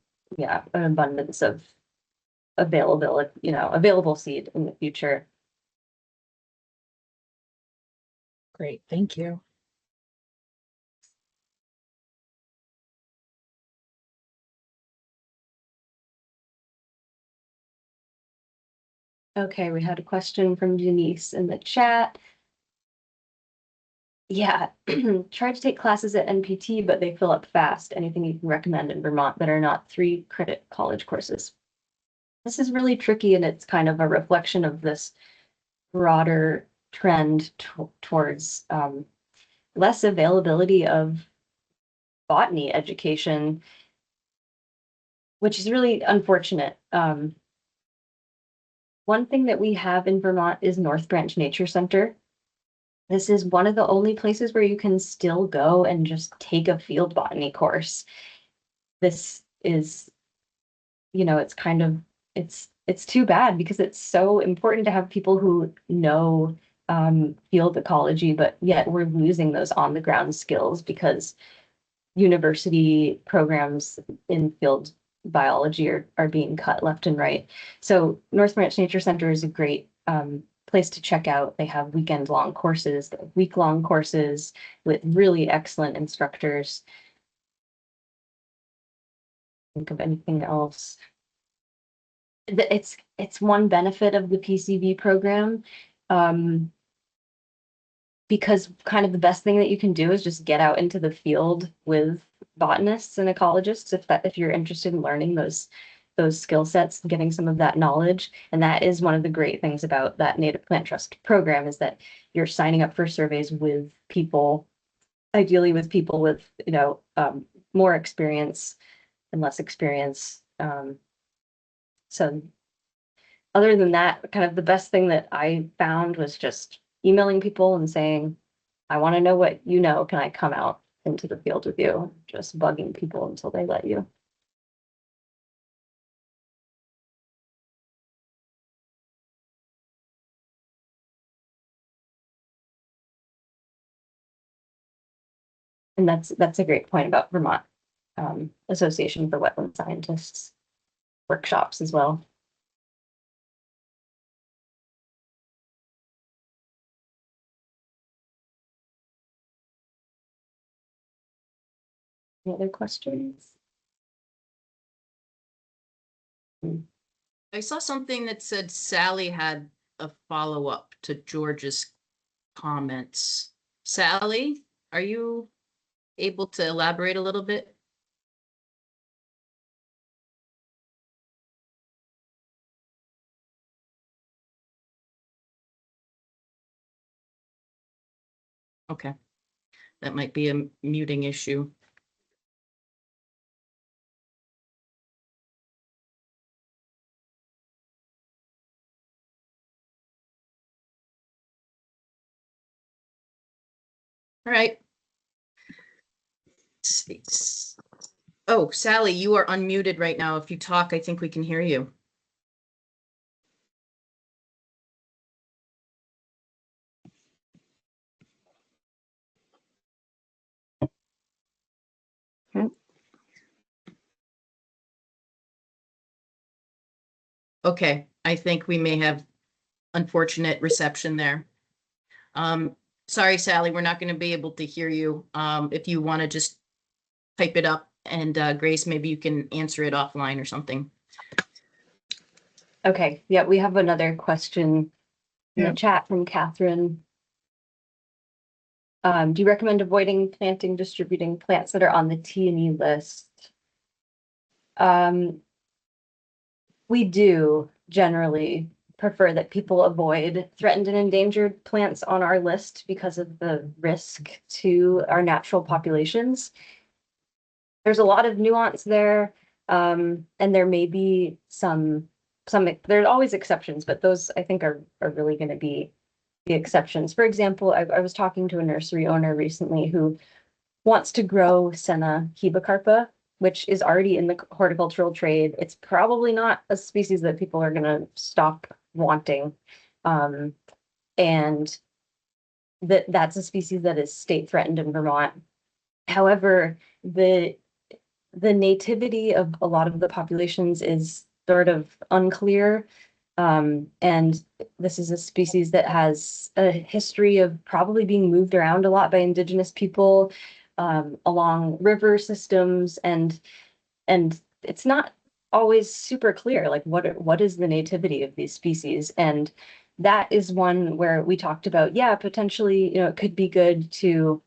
abundance of available seed in the future. Great. Thank you. Okay, we had a question from Denise in the chat. Yeah, tried to take classes at NPT, but they fill up fast. Anything you can recommend in Vermont that are not 3-credit college courses? This is really tricky, and it's kind of a reflection of this broader trend towards less availability of botany education, which is really unfortunate. One thing that we have in Vermont is North Branch Nature Center. this is one of the only places where you can still go and just take a field botany course. This is, it's kind of, it's too bad because it's so important to have people who know field ecology, but yet we're losing those on the ground skills because university programs in field biology are being cut left and right. So North Branch Nature Center is a great place to check out. They have weekend-long courses, week-long courses with really excellent instructors. Think of anything else. It's one benefit of the PCV program. Because kind of the best thing that you can do is just get out into the field with botanists and ecologists if you're interested in learning those skill sets and getting some of that knowledge. And that is one of the great things about that Native Plant Trust program is that you're signing up for surveys with people, ideally with people with, more experience and less experience. So other than that, kind of the best thing that I found was just emailing people and saying, I want to know what you know. Can I come out into the field with you? Just bugging people until they let you. And that's a great point about Vermont Association for Wetland Scientists workshops as well. Any other questions? I saw something that said Sally had a follow-up to George's comments. Sally, are you able to elaborate a little bit? Okay, that might be a muting issue. All right. Oh, Sally, you are unmuted right now. If you talk, I think we can hear you. Okay, I think we may have unfortunate reception there. Sorry, Sally, we're not going to be able to hear you. If you want to just type it up and Grace, maybe you can answer it offline or something. Okay, yeah, we have another question in the chat from Catherine. Do you recommend avoiding planting, distributing plants that are on the T&E list? We do generally prefer that people avoid threatened and endangered plants on our list because of the risk to our natural populations. There's a lot of nuance there, and there may be some there's always exceptions, but those I think are really going to be the exceptions. For example, I was talking to a nursery owner recently who wants to grow Senna hebecarpa, which is already in the horticultural trade. It's probably not a species that people are going to stop wanting. And that's a species that is state threatened in Vermont. However, the nativity of a lot of the populations is sort of unclear. And this is a species that has a history of probably being moved around a lot by indigenous people along river systems, and it's not always super clear, like what is the nativity of these species. And that is one where we talked about, yeah, potentially, it could be good to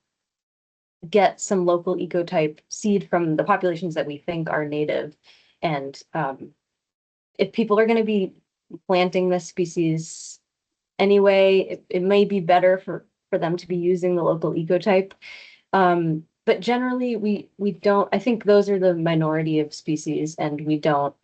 get some local ecotype seed from the populations that we think are native. And if people are going to be planting this species anyway, it may be better for them to be using the local ecotype. But generally, we don't, I think those are the minority of species, and we don't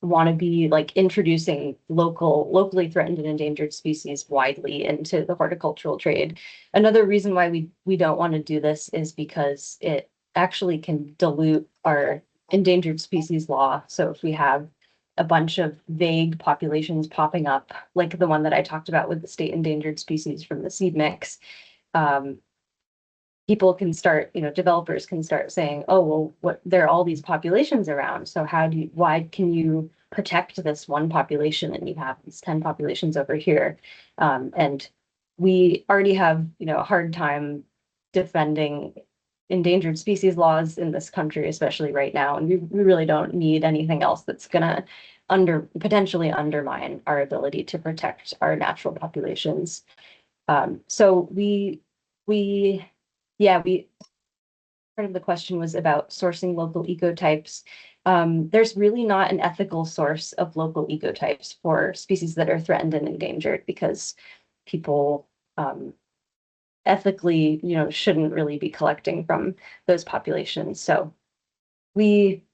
want to be like introducing locally threatened and endangered species widely into the horticultural trade. Another reason why we don't want to do this is because it actually can dilute our endangered species law. So if we have a bunch of vague populations popping up, like the one that I talked about with the state endangered species from the seed mix, um, people can start, developers can start saying, oh, well, there are all these populations around. So why can you protect this one population and you have these 10 populations over here? And we already have, a hard time defending endangered species laws in this country, especially right now. And we really don't need anything else that's gonna potentially undermine our ability to protect our natural populations. So yeah, part of the question was about sourcing local ecotypes. There's really not an ethical source of local ecotypes for species that are threatened and endangered because people ethically, shouldn't really be collecting from those populations. So we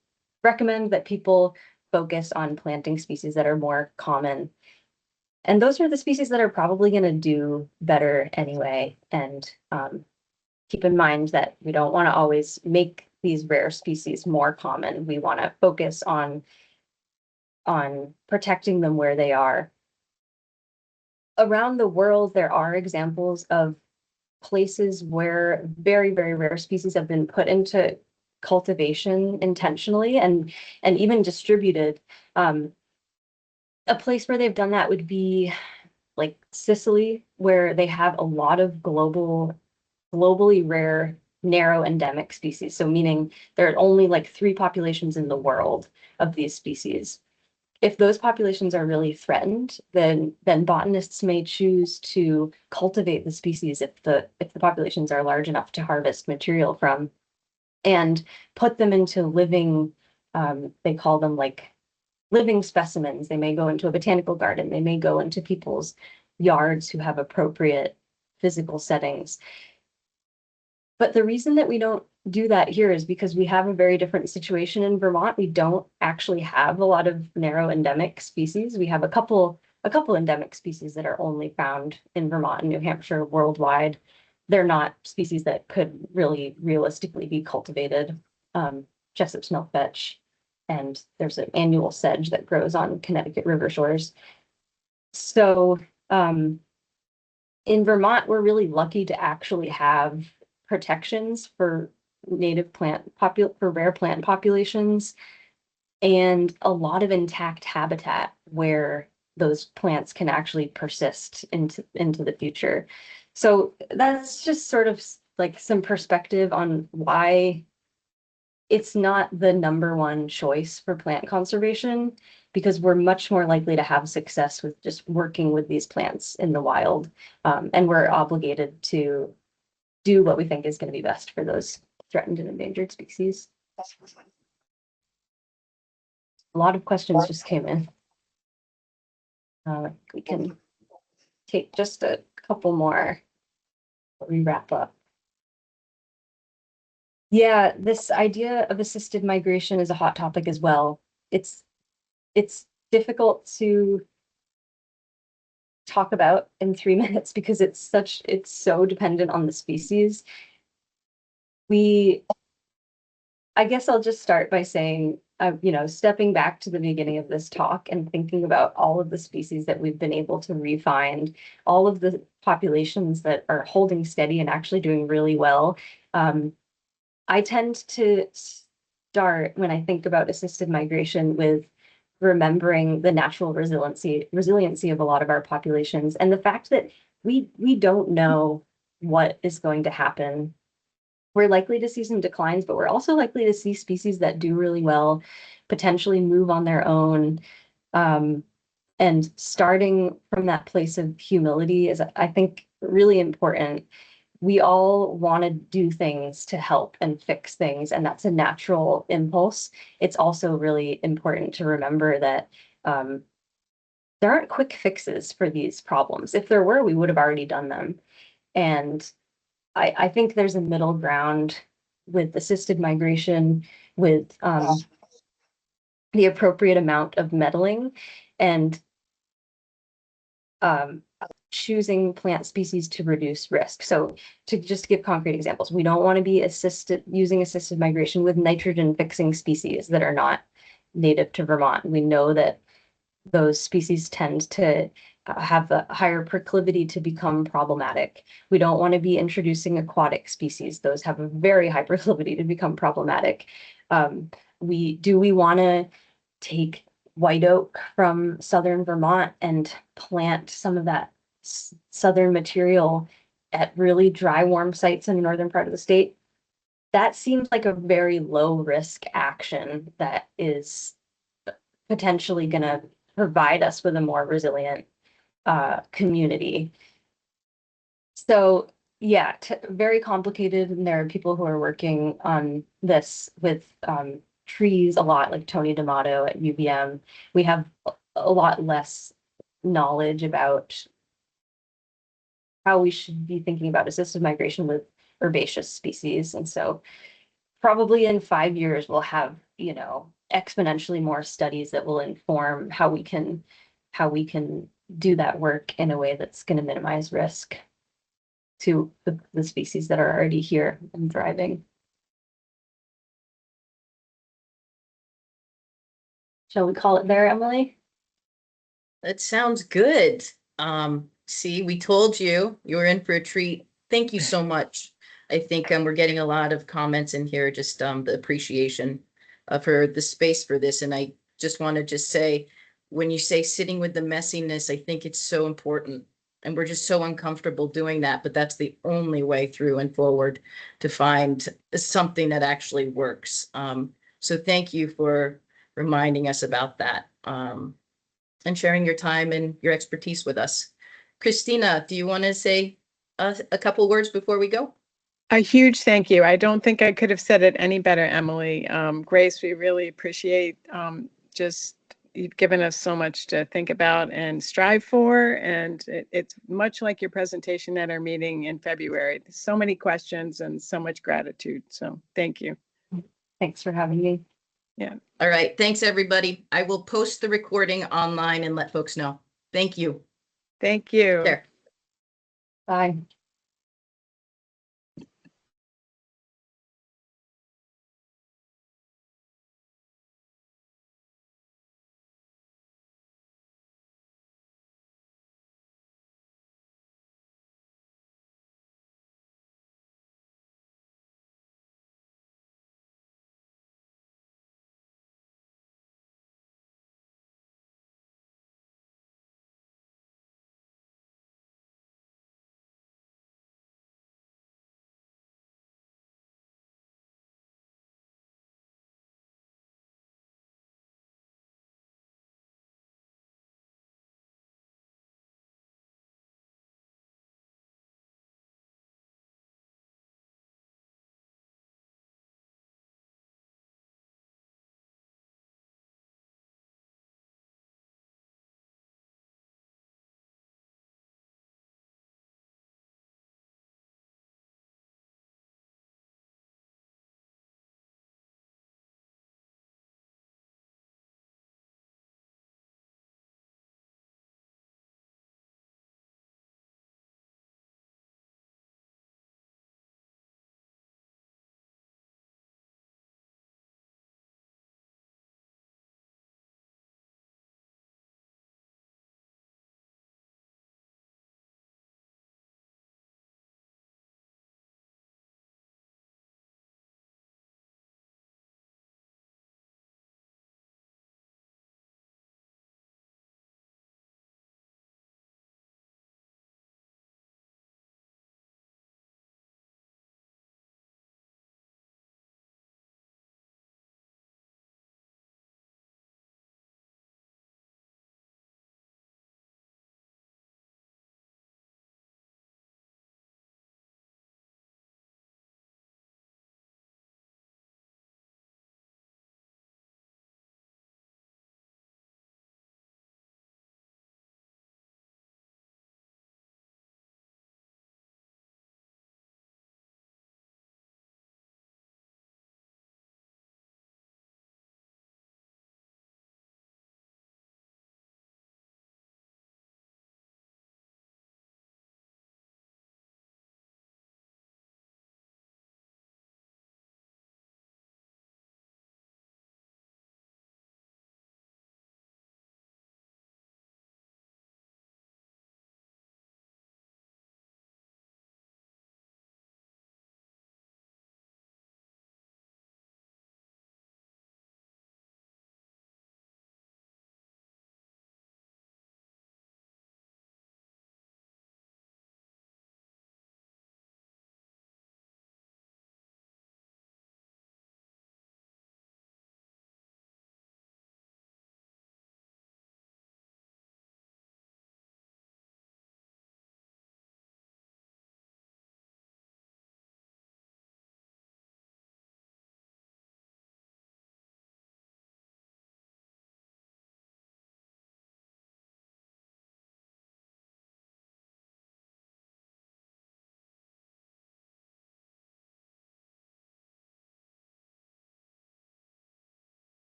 recommend that people focus on planting species that are more common. And those are the species that are probably going to do better anyway. And keep in mind that we don't want to always make these rare species more common. We want to focus on protecting them where they are. Around the world, there are examples of places where very, very rare species have been put into cultivation intentionally and even distributed. A place where they've done that would be like Sicily, where they have a lot of globally rare narrow endemic species. So meaning there are only like 3 populations in the world of these species. If those populations are really threatened, then botanists may choose to cultivate the species if the populations are large enough to harvest material from and put them into living, they call them like living specimens. They may go into a botanical garden. They may go into people's yards who have appropriate physical settings. But the reason that we don't do that here is because we have a very different situation in Vermont. We don't actually have a lot of narrow endemic species. We have a couple endemic species that are only found in Vermont and New Hampshire. Worldwide, they're not species that could really realistically be cultivated. Jessup's milkvetch, and there's an annual sedge that grows on Connecticut river shores. So in Vermont, we're really lucky to actually have protections for rare plant populations and a lot of intact habitat where those plants can actually persist into the future. So that's just sort of like some perspective on why it's not the #1 choice for plant conservation, because we're much more likely to have success with just working with these plants in the wild. And we're obligated to do what we think is going to be best for those threatened and endangered species. A lot of questions just came in. We can take just a couple more before we wrap up. Yeah, this idea of assisted migration is a hot topic as well. It's difficult to talk about in 3 minutes because it's so dependent on the species. I guess I'll just start by saying, stepping back to the beginning of this talk and thinking about all of the species that we've been able to re-find, all of the populations that are holding steady and actually doing really well. I tend to start when I think about assisted migration with remembering the natural resiliency of a lot of our populations and the fact that we don't know what is going to happen. We're likely to see some declines, but we're also likely to see species that do really well, potentially move on their own. And starting from that place of humility is, I think, really important. We all want to do things to help and fix things, and that's a natural impulse. It's also really important to remember that there aren't quick fixes for these problems. If there were, we would have already done them. And I think there's a middle ground with assisted migration, with the appropriate amount of meddling and choosing plant species to reduce risk. So to just give concrete examples, we don't want to be using assisted migration with nitrogen fixing species that are not native to Vermont. We know that those species tend to have a higher proclivity to become problematic. We don't want to be introducing aquatic species. Those have a very high proclivity to become problematic. We want to take white oak from southern Vermont and plant some of that southern material at really dry, warm sites in the northern part of the state? That seems like a very low risk action that is potentially going to provide us with a more resilient community. So yeah, very complicated, and there are people who are working on this with trees a lot, like Tony D'Amato at UVM. We have a lot less knowledge about how we should be thinking about assisted migration with herbaceous species. And so probably in 5 years, we'll have, exponentially more studies that will inform how we can do that work in a way that's going to minimize risk to the species that are already here and thriving. Shall we call it there, Emily? That sounds good. See, we told you were in for a treat. Thank you so much. I think we're getting a lot of comments in here, just the appreciation for the space for this. And I just want to say, when you say sitting with the messiness, I think it's so important. And we're just so uncomfortable doing that, but that's the only way through and forward to find something that actually works. So thank you for reminding us about that. And sharing your time and your expertise with us. Christina, do you want to say a couple words before we go? A huge thank you. I don't think I could have said it any better, Emily. Grace, we really appreciate just you've given us so much to think about and strive for. And it's much like your presentation at our meeting in February. So many questions and so much gratitude. So thank you. Thanks for having me. Yeah. All right. Thanks, everybody. I will post the recording online and let folks know. Thank you. Thank you. There. Bye.